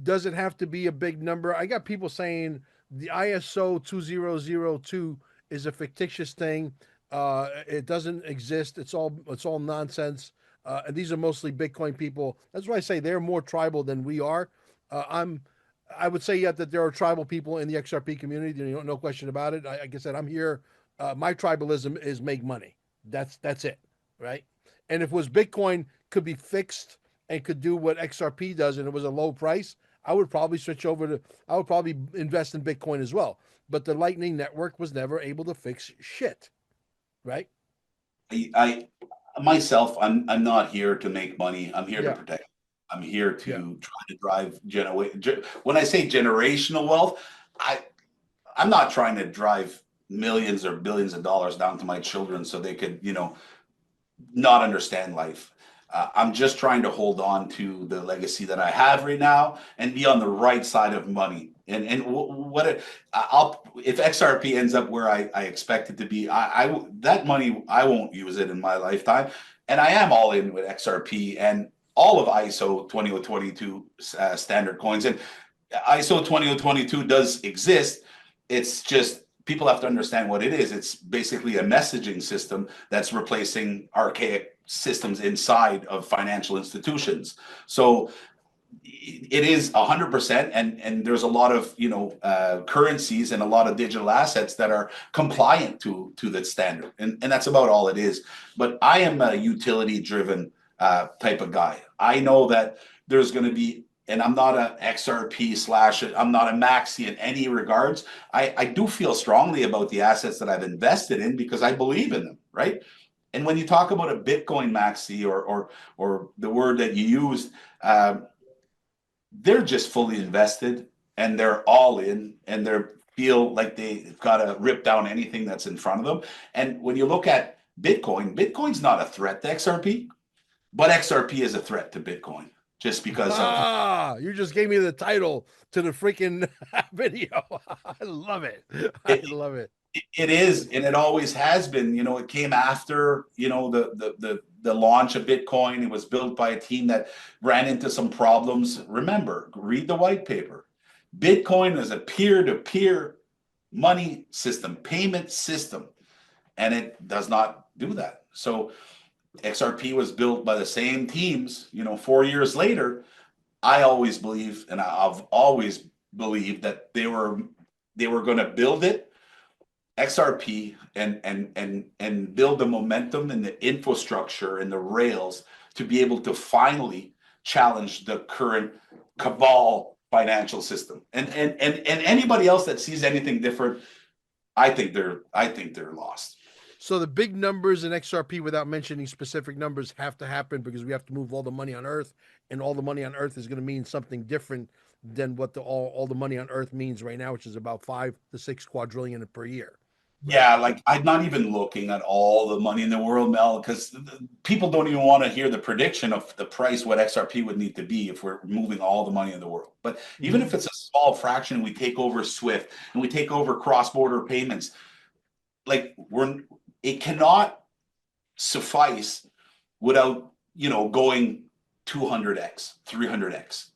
does it have to be a big number? I got people saying the ISO 2002 is a fictitious thing. It doesn't exist. It's all nonsense. And these are mostly Bitcoin people. That's why I say they're more tribal than we are. I would say yet that there are tribal people in the XRP community. No question about it. Like I said, I'm here. My tribalism is make money. That's it, right? And if it was Bitcoin could be fixed and could do what XRP does, and it was a low price, I would probably switch over to. I would probably invest in Bitcoin as well. But the Lightning Network was never able to fix shit, right? I myself, I'm not here to make money. I'm here to Yeah, protect. I'm here yeah. to try to drive when I say generational wealth, I I'm not trying to drive millions or billions of dollars down to my children so they could, not understand life. I'm just trying to hold on to the legacy that I have right now and be on the right side of money. And what it, I'll if XRP ends up where I expect it to be, that money I won't use it in my lifetime. And I am all in with XRP and all of ISO 20022 standard coins. And ISO 20022 does exist. It's just people have to understand what it is. It's basically a messaging system that's replacing archaic systems inside of financial institutions. So it is 100%, and there's a lot of currencies and a lot of digital assets that are compliant to that standard, and that's about all it is. But I am a utility driven type of guy. I know that there's going to be, and I'm not an XRP slash, I'm not a maxi in any regards. I do feel strongly about the assets that I've invested in because I believe in them, right? And when you talk about a Bitcoin maxi or the word that you used, they're just fully invested and they're all in and they feel like they've got to rip down anything that's in front of them. And when you look at Bitcoin, Bitcoin's not a threat to XRP, but XRP is a threat to Bitcoin just because of You just gave me the title to the freaking video. I love it. I it. love it. It is, and it always has been. You know, it came after the launch of Bitcoin. It was built by a team that ran into some problems. Remember, read the white paper. Bitcoin is a peer-to-peer money system, payment system, and it does not do that. So XRP was built by the same teams. 4 years later, I always believe, and I've always believed that they were going to build it XRP and build the momentum and the infrastructure and the rails to be able to finally challenge the current cabal financial system. And anybody else that sees anything different, I think they're lost. So the big numbers in XRP, without mentioning specific numbers, have to happen because we have to move all the money on Earth, and all the money on Earth is going to mean something different than what all the money on Earth means right now, which is about 5 to 6 quadrillion per year. Yeah, like I'm not even looking at all the money in the world, Mel, because people don't even want to hear the prediction of the price what XRP would need to be if we're moving all the money in the world. But even if it's a small fraction, we take over SWIFT and we take over cross-border payments, like it cannot suffice without going 200x, 300x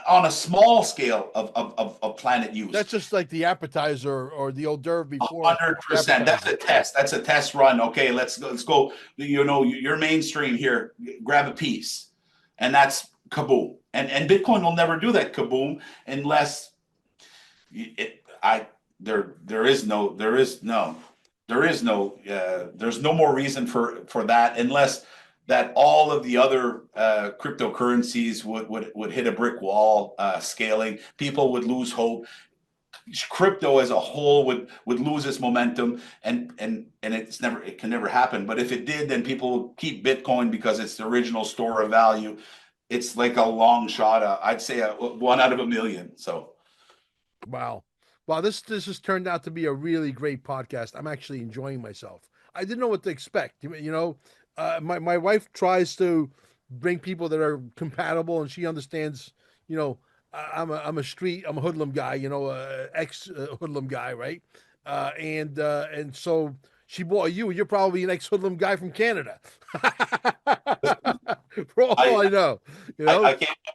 on a small scale of planet use. That's just like the appetizer or the hors d'oeuvre before. 100%. That's a test. That's a test run. Okay, let's go. You're mainstream here. Grab a piece, and that's kaboom. And Bitcoin will never do that kaboom unless there's no more reason for that unless that all of the other cryptocurrencies would hit a brick wall, scaling. People would lose hope. Crypto as a whole would lose its momentum, and it can never happen. But if it did, then people will keep Bitcoin because it's the original store of value. It's like a long shot. I'd say 1 out of a million. So, wow. This has turned out to be a really great podcast. I'm actually enjoying myself. I didn't know what to expect. My wife tries to bring people that are compatible, and she understands. I'm a hoodlum guy. Ex hoodlum guy, right? And so she bought you. You're probably an ex hoodlum guy from Canada. For all I know,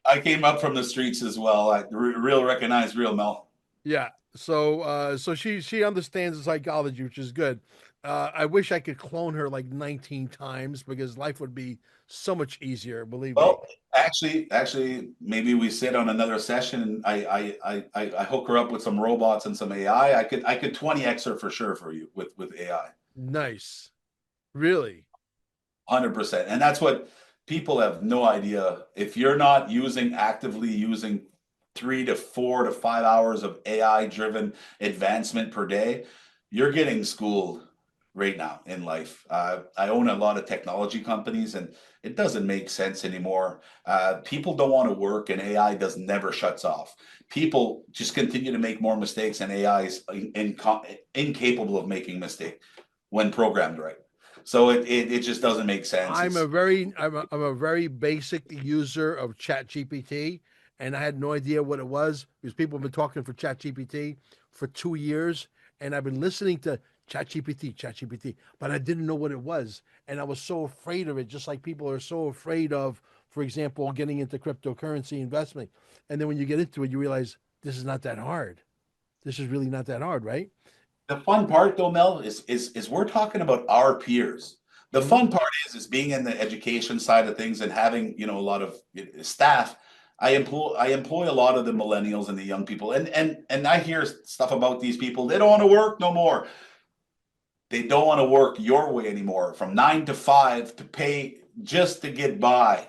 I came up from the streets as well. Real recognize real, Mel. Yeah. So she understands the psychology, which is good. I wish I could clone her like 19 times because life would be so much easier. Believe me. Actually, maybe we sit on another session and I hook her up with some robots and some AI. I could 20x her for sure for you with AI. Nice. Really. 100%. And that's what people have no idea. If you're not actively using 3 to 4 to 5 hours of AI driven advancement per day, you're getting schooled right now in life. I own a lot of technology companies and it doesn't make sense anymore. People don't want to work and AI never shuts off. People just continue to make more mistakes and AI is incapable of making mistakes when programmed right. So it just doesn't make sense. I'm a very basic user of ChatGPT, and I had no idea what it was because people have been talking for ChatGPT for 2 years, and I've been listening to ChatGPT, but I didn't know what it was, and I was so afraid of it, just like people are so afraid of, for example, getting into cryptocurrency investment. And then when you get into it, you realize this is not that hard. This is really not that hard, right? The fun part, though, Mel, is we're talking about our peers. The fun part is being in the education side of things and having a lot of staff. I employ a lot of the millennials and the young people, and I hear stuff about these people. They don't want to work no more. They don't want to work your way anymore, from 9 to 5 to pay just to get by.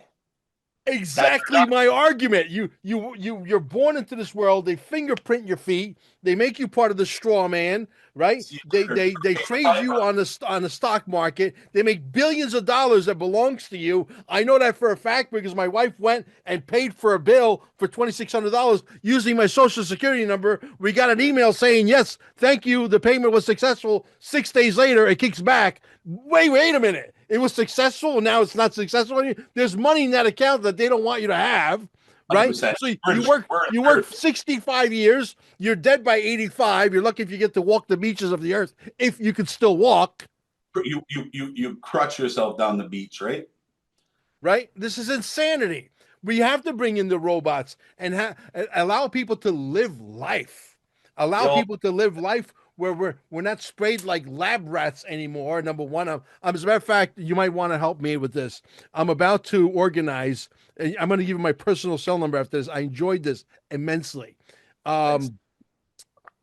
Exactly my argument. You're born into this world. They fingerprint your feet. They make you part of the straw man, right? They trade you on the stock market. They make billions of dollars that belongs to you. I know that for a fact because my wife went and paid for a bill for $2,600 using my social security number. We got an email saying, yes, thank you. The payment was successful. 6 days later, it kicks back. Wait a minute. It was successful, and now it's not successful. There's money in that account that they don't want you to have, right? 100%. So you work 65 years. You're dead by 85. You're lucky if you get to walk the beaches of the earth, if you could still walk. You crutch yourself down the beach, right? Right? This is insanity. We have to bring in the robots and allow people to live life. Allow people to live life where we're not sprayed like lab rats anymore. Number one, as a matter of fact, you might want to help me with this. I'm about to organize. I'm going to give you my personal cell number after this. I enjoyed this immensely. I'm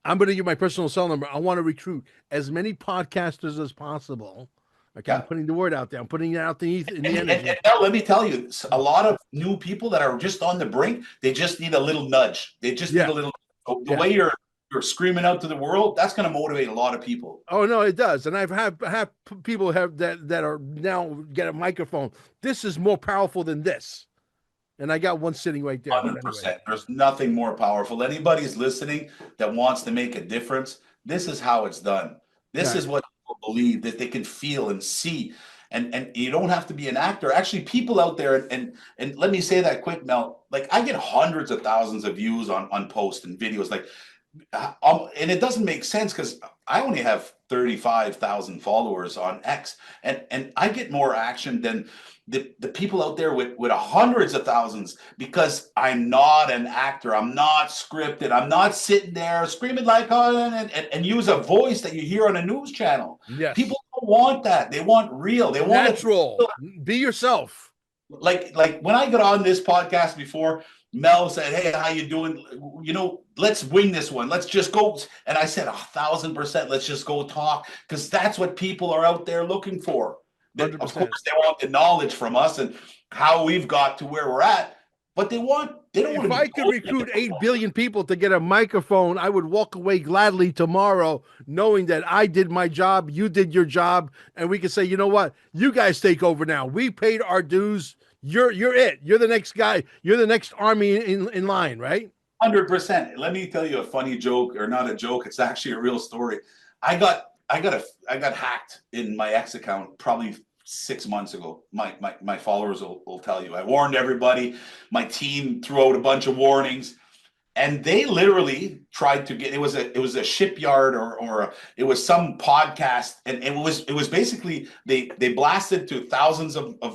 going to give my personal cell number. I want to recruit as many podcasters as possible. Okay, yeah. I'm putting the word out there. I'm putting it out in the energy. And now, let me tell you, a lot of new people that are just on the brink, they just need a little nudge. They just need a little. The way you're screaming out to the world, that's going to motivate a lot of people. Oh no, it does. And I've had people that are now get a microphone. This is more powerful than this. And I got one sitting right there. 100%. Anyway. There's nothing more powerful. Anybody's listening that wants to make a difference, this is how it's done. This is what people believe, that they can feel and see. And you don't have to be an actor. Actually, people out there, and let me say that quick, Mel, like I get hundreds of thousands of views on posts and videos, like, and it doesn't make sense because I only have 35,000 followers on X, and I get more action than the people out there with hundreds of thousands, because I'm not an actor. I'm not scripted. I'm not sitting there screaming like and use a voice that you hear on a news channel. Yes. People don't want that. They want real. They want natural. Be yourself. Like when I got on this podcast before, Mel said, "Hey, how you doing? You know, let's wing this one. Let's just go." And I said, 1,000%, let's just go talk, because that's what people are out there looking for. Of course, they want the knowledge from us and how we've got to where we're at, but they don't want to. If I could recruit 8 billion people to get a microphone, I would walk away gladly tomorrow knowing that I did my job, you did your job, and we could say, you know what? You guys take over now. We paid our dues. You're it. You're the next guy. You're the next army in line, right? 100%. Let me tell you a funny joke, or not a joke. It's actually a real story. I got hacked in my X account probably 6 months ago. My followers will tell you. I warned everybody. My team threw out a bunch of warnings, and they literally tried to get. It was a shipyard or it was some podcast, and it was basically they blasted to thousands of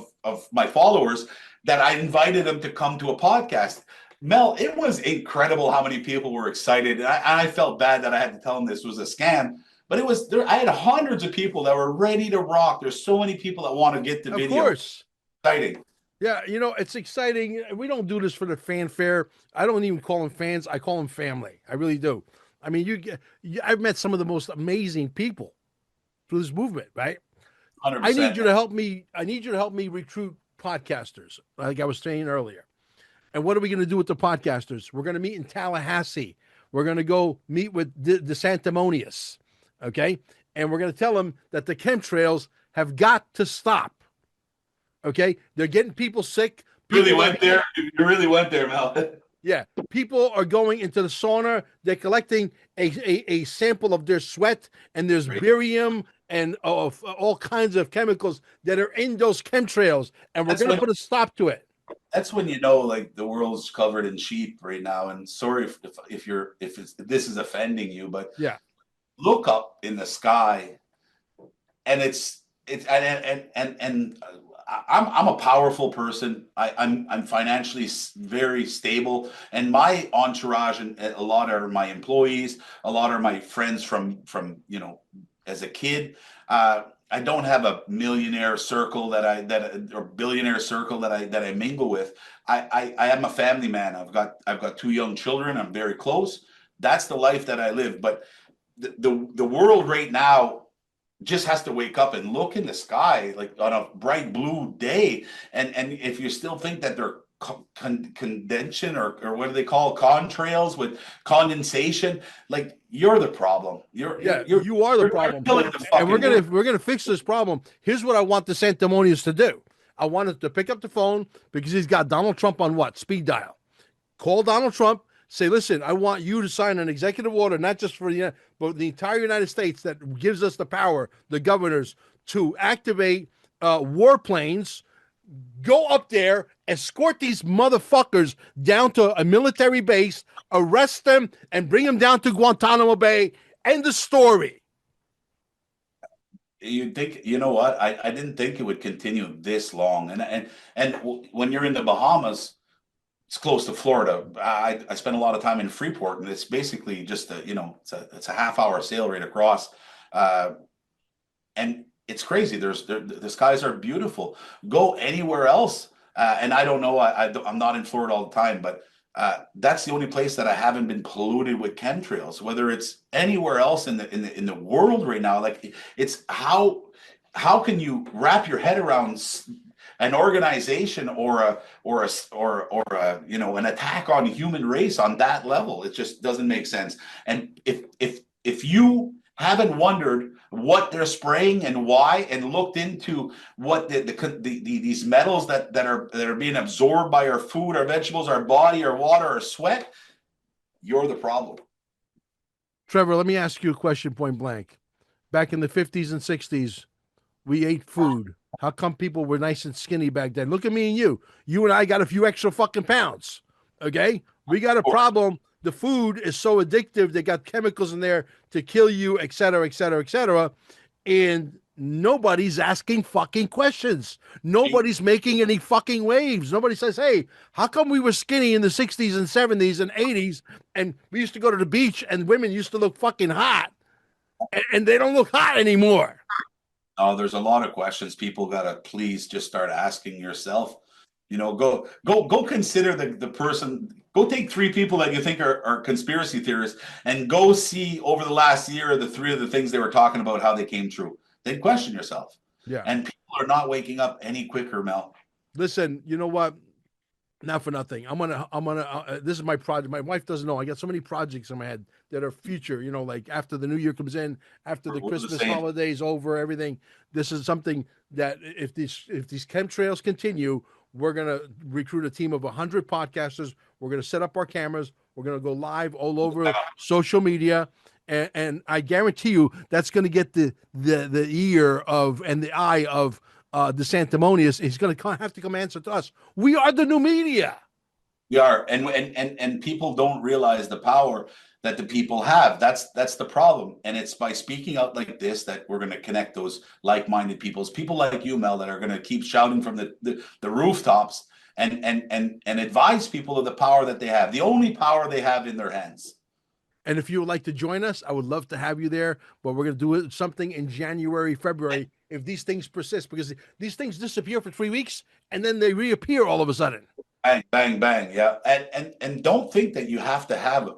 my followers that I invited them to come to a podcast. Mel, it was incredible how many people were excited. I felt bad that I had to tell them this was a scam. But it was there. I had hundreds of people that were ready to rock. There's so many people that want to get the video. Of course. Exciting. Yeah, you know, it's exciting. We don't do this for the fanfare. I don't even call them fans. I call them family. I really do. I mean, I've met some of the most amazing people through this movement, right? 100%. I need you to help me. I need you to help me recruit podcasters, like I was saying earlier. And what are we going to do with the podcasters? We're going to meet in Tallahassee. We're going to go meet with the Sanctimonious. Okay. And we're going to tell them that the chemtrails have got to stop. Okay. They're getting people sick. You really went there, Mel. Yeah. People are going into the sauna. They're collecting a sample of their sweat, and there's barium and all kinds of chemicals that are in those chemtrails. And we're going to put a stop to it. That's when you know, like, the world's covered in sheep right now. And sorry if this is offending you, but yeah. Look up in the sky, and I'm a powerful person. I'm financially very stable, and my entourage and a lot are my employees, a lot are my friends from as a kid. I don't have a millionaire circle or billionaire circle that I mingle with. I am a family man. I've got 2 young children. I'm very close. That's the life that I live. But the world right now, just has to wake up and look in the sky like on a bright blue day, and if you still think that they're condensation or what do they call contrails with condensation, like you're the problem. You are the You're problem, killing the and fucking world. we're gonna fix this problem. Here's what I want the Santimonious to do. I wanted to pick up the phone because he's got Donald Trump on what speed dial. Call Donald Trump. Say, listen, I want you to sign an executive order, not just for but the entire United States, that gives us the power, the governors, to activate warplanes. Go up there, escort these motherfuckers down to a military base, arrest them, and bring them down to Guantanamo Bay. End the story. You think, you know what? I didn't think it would continue this long. And when you're in the Bahamas, it's close to Florida. I spent a lot of time in Freeport, and it's basically just it's a half-hour sail right across, and it's crazy. The skies are beautiful. Go anywhere else, and I don't know. I'm not in Florida all the time, but that's the only place that I haven't been polluted with chemtrails. Whether it's anywhere else in the world right now, like it's how can you wrap your head around an organization or an attack on human race on that level? It just doesn't make sense. And if you haven't wondered what they're spraying and why, and looked into what these metals that are being absorbed by our food, our vegetables, our body, our water, our sweat, you're the problem. Trevor, let me ask you a question point blank. Back in the 50s and 60s, we ate food. How come people were nice and skinny back then? Look at me and you. You and I got a few extra fucking pounds. Okay? We got a problem. The food is so addictive. They got chemicals in there to kill you, et cetera, et cetera, et cetera. And nobody's asking fucking questions. Nobody's making any fucking waves. Nobody says, hey, how come we were skinny in the 60s and 70s and 80s and we used to go to the beach and women used to look fucking hot and they don't look hot anymore? Oh, there's a lot of questions people gotta please just start asking yourself. Go consider the person. Go take 3 people that you think are conspiracy theorists and go see over the last year the 3 of the things they were talking about, how they came true. Then question yourself. Yeah. And people are not waking up any quicker, Mel. Listen, you know what? Not for nothing. This is my project. My wife doesn't know. I got so many projects in my head that are future, like after the new year comes in, after the Christmas holidays over, everything. This is something that if these chemtrails continue, we're going to recruit a team of 100 podcasters. We're going to set up our cameras. We're going to go live all over social media. And I guarantee you that's going to get the ear of and the eye of the Santimonious. He's going to have to come answer to us. We are the new media. We are, and people don't realize the power that the people have. That's the problem, and it's by speaking out like this that we're going to connect those like-minded people like you, Mel, that are going to keep shouting from the rooftops and advise people of the power that they have, the only power they have in their hands. And if you would like to join us, I would love to have you there. But we're going to do something in January, February, if these things persist, because these things disappear for 3 weeks and then they reappear all of a sudden. Bang, bang, bang. Yeah. And don't think that you have to have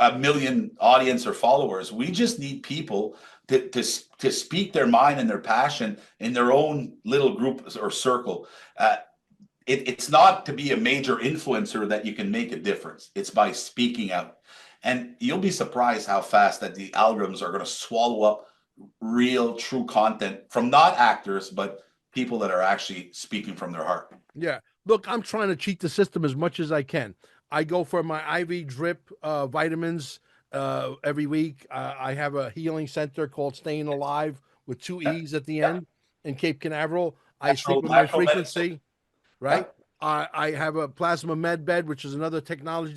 a million audience or followers. We just need people to speak their mind and their passion in their own little group or circle. It's not to be a major influencer that you can make a difference. It's by speaking out. And you'll be surprised how fast that the algorithms are going to swallow up real, true content from not actors, but people that are actually speaking from their heart. Yeah. Look, I'm trying to cheat the system as much as I can. I go for my IV drip vitamins every week. I have a healing center called Staying Alive with 2 E's at the end in Cape Canaveral. I sleep with my frequency, right? I have a plasma med bed, which is another technology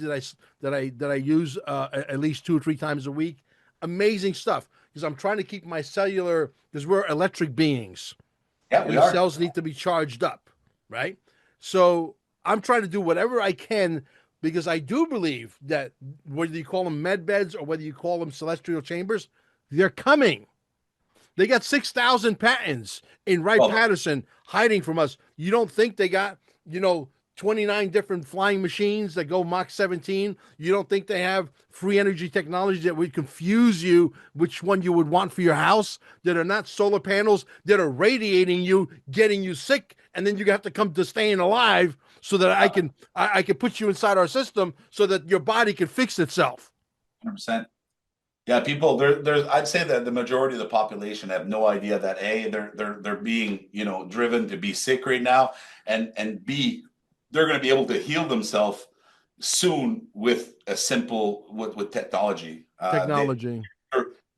that I use at least 2 or 3 times a week. Amazing stuff, because I'm trying to keep my cellular, because we're electric beings. Yeah, we are. Cells need to be charged up, right? So I'm trying to do whatever I can, because I do believe that whether you call them med beds or whether you call them celestial chambers, they're coming. They got 6,000 patents in Wright-Patterson hiding from us. You don't think they got, 29 different flying machines that go Mach 17. You don't think they have free energy technology that would confuse you which one you would want for your house, that are not solar panels, that are radiating you, getting you sick, and then you have to come to staying alive so that I can put you inside our system so that your body can fix itself. 100%. Yeah, people there's I'd say that the majority of the population have no idea that A, they're being, driven to be sick right now, and B, they're going to be able to heal themselves soon with a simple with technology. Technology.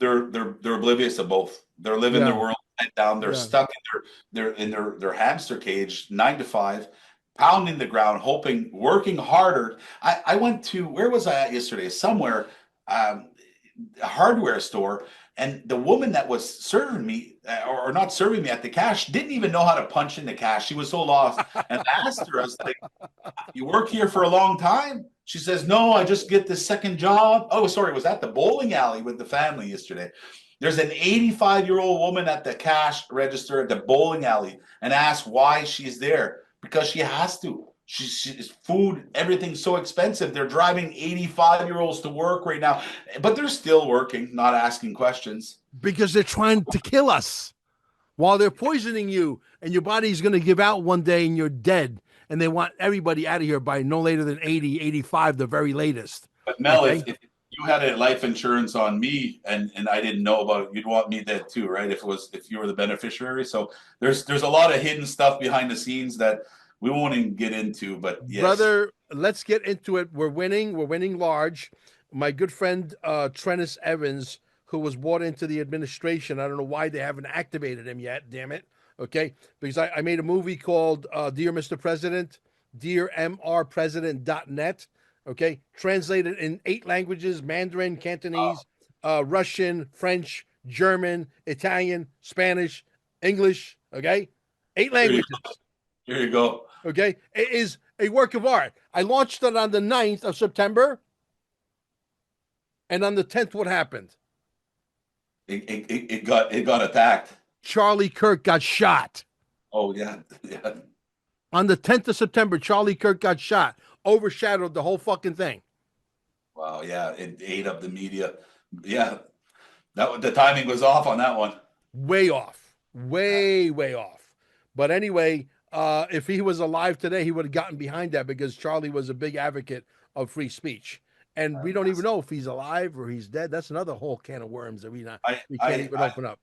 They're oblivious to both. They're living their Yeah. world head down. They're Yeah. stuck in their hamster cage, 9 to 5, pounding the ground, hoping, working harder. I went to, where was I at yesterday? Somewhere, a hardware store, and the woman that was serving me, or not serving me at the cash, didn't even know how to punch in the cash. She was so lost. And I asked her, I was like, "You work here for a long time?" She says, "No, I just get this second job." Oh, sorry, it was at the bowling alley with the family yesterday. There's an 85-year-old woman at the cash register at the bowling alley, and asked why she's there. Because she has to. She's food, everything's so expensive. They're driving 85-year-olds to work right now, but they're still working, not asking questions. Because they're trying to kill us while they're poisoning you, and your body's going to give out one day and you're dead. And they want everybody out of here by no later than 80, 85, the very latest. But Mel, if you had a life insurance on me and I didn't know about it, you'd want me dead too, right? If you were the beneficiary. So there's a lot of hidden stuff behind the scenes that we won't even get into, but yes. Brother, let's get into it. We're winning. We're winning large. My good friend Trennis Evans, who was brought into the administration, I don't know why they haven't activated him yet, damn it. Okay, because I made a movie called Dear Mr. President, dearmrpresident.net. Okay, translated in 8 languages: Mandarin, Cantonese, Russian, French, German, Italian, Spanish, English. Okay, 8 languages. Here you go. Okay, it is a work of art. I launched it on the 9th of September, and on the 10th, what happened? It got attacked. Charlie Kirk got shot. Oh yeah. On the 10th of September, Charlie Kirk got shot. Overshadowed the whole fucking thing. Wow, yeah, it ate up the media. Yeah, the timing was off on that one. Way off. Way off. But anyway, if he was alive today, he would have gotten behind that, because Charlie was a big advocate of free speech. And we don't even know if he's alive or he's dead. That's another whole can of worms that we can't even open up.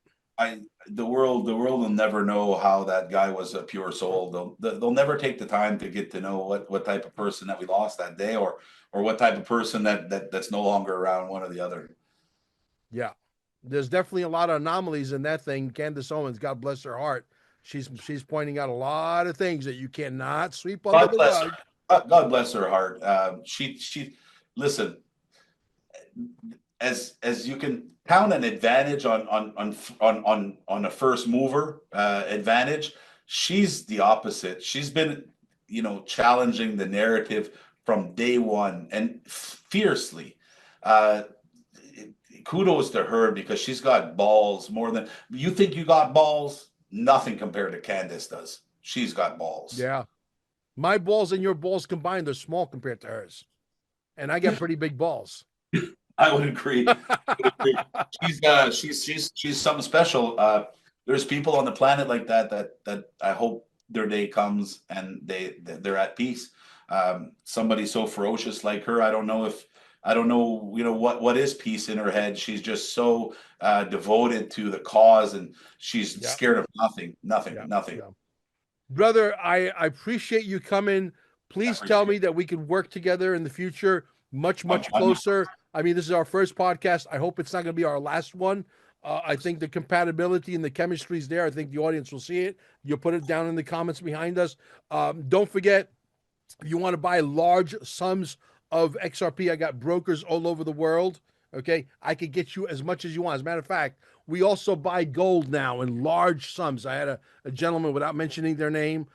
The world will never know how that guy was a pure soul. They'll never take the time to get to know what type of person that we lost that day, or what type of person that's no longer around, one or the other. Yeah, there's definitely a lot of anomalies in that thing. Candace Owens, God bless her heart, she's pointing out a lot of things that you cannot sweep under the rug. God bless her heart. She listen, as you can count an advantage on a first mover advantage, she's the opposite. She's been, challenging the narrative from day one, and fiercely. Kudos to her, because she's got balls more than you think. You got balls, nothing compared to Candace does. She's got balls. Yeah, my balls and your balls combined are small compared to hers, and I got pretty big balls. I would agree. She's something special. There's people on the planet like that I hope their day comes and they're at peace. Somebody so ferocious like her, I don't know, what is peace in her head. She's just so devoted to the cause, and she's scared of nothing. Yeah. Brother, I appreciate you coming. Please tell me that we can work together in the future much closer. I mean, this is our first podcast. I hope it's not going to be our last one. I think the compatibility and the chemistry is there. I think the audience will see it. You'll put it down in the comments behind us. Don't forget, if you want to buy large sums of XRP, I got brokers all over the world. Okay, I could get you as much as you want. As a matter of fact, we also buy gold now in large sums. I had a gentleman, without mentioning their name,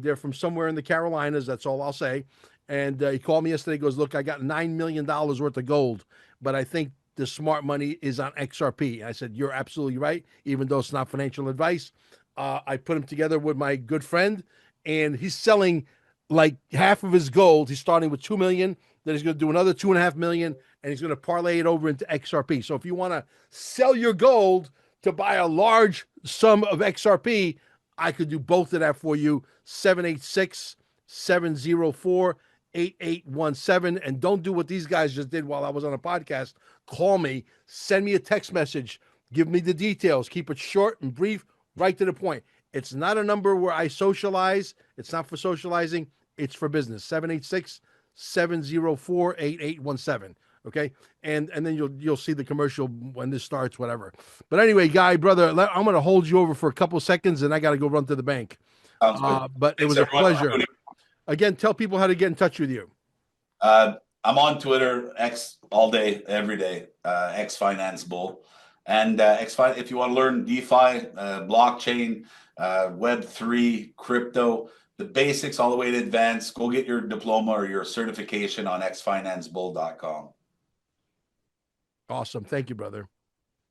they're from somewhere in the Carolinas. That's all I'll say. And he called me yesterday. He goes, "Look, I got $9 million worth of gold, but I think the smart money is on XRP." And I said, "You're absolutely right, even though it's not financial advice." I put him together with my good friend, and he's selling like half of his gold. He's starting with 2 million. Then he's going to do another 2.5 million, and he's going to parlay it over into XRP. So if you want to sell your gold to buy a large sum of XRP, I could do both of that for you. 786-704-8817. And don't do what these guys just did while I was on a podcast. Call me, send me a text message, give me the details, keep it short and brief, right to the point. It's not a number where I socialize. It's not for socializing. It's for business. 786-704-8817. Okay. And then you'll see the commercial when this starts, whatever. But anyway, Guy, brother, I'm going to hold you over for a couple of seconds and I got to go run to the bank. Sounds good. But it was a pleasure. Again, tell people how to get in touch with you. I'm on Twitter, X all day, every day, X Finance Bull. And if you want to learn DeFi, blockchain, Web3, crypto, the basics all the way to advanced, go get your diploma or your certification on xfinancebull.com. Awesome. Thank you, brother.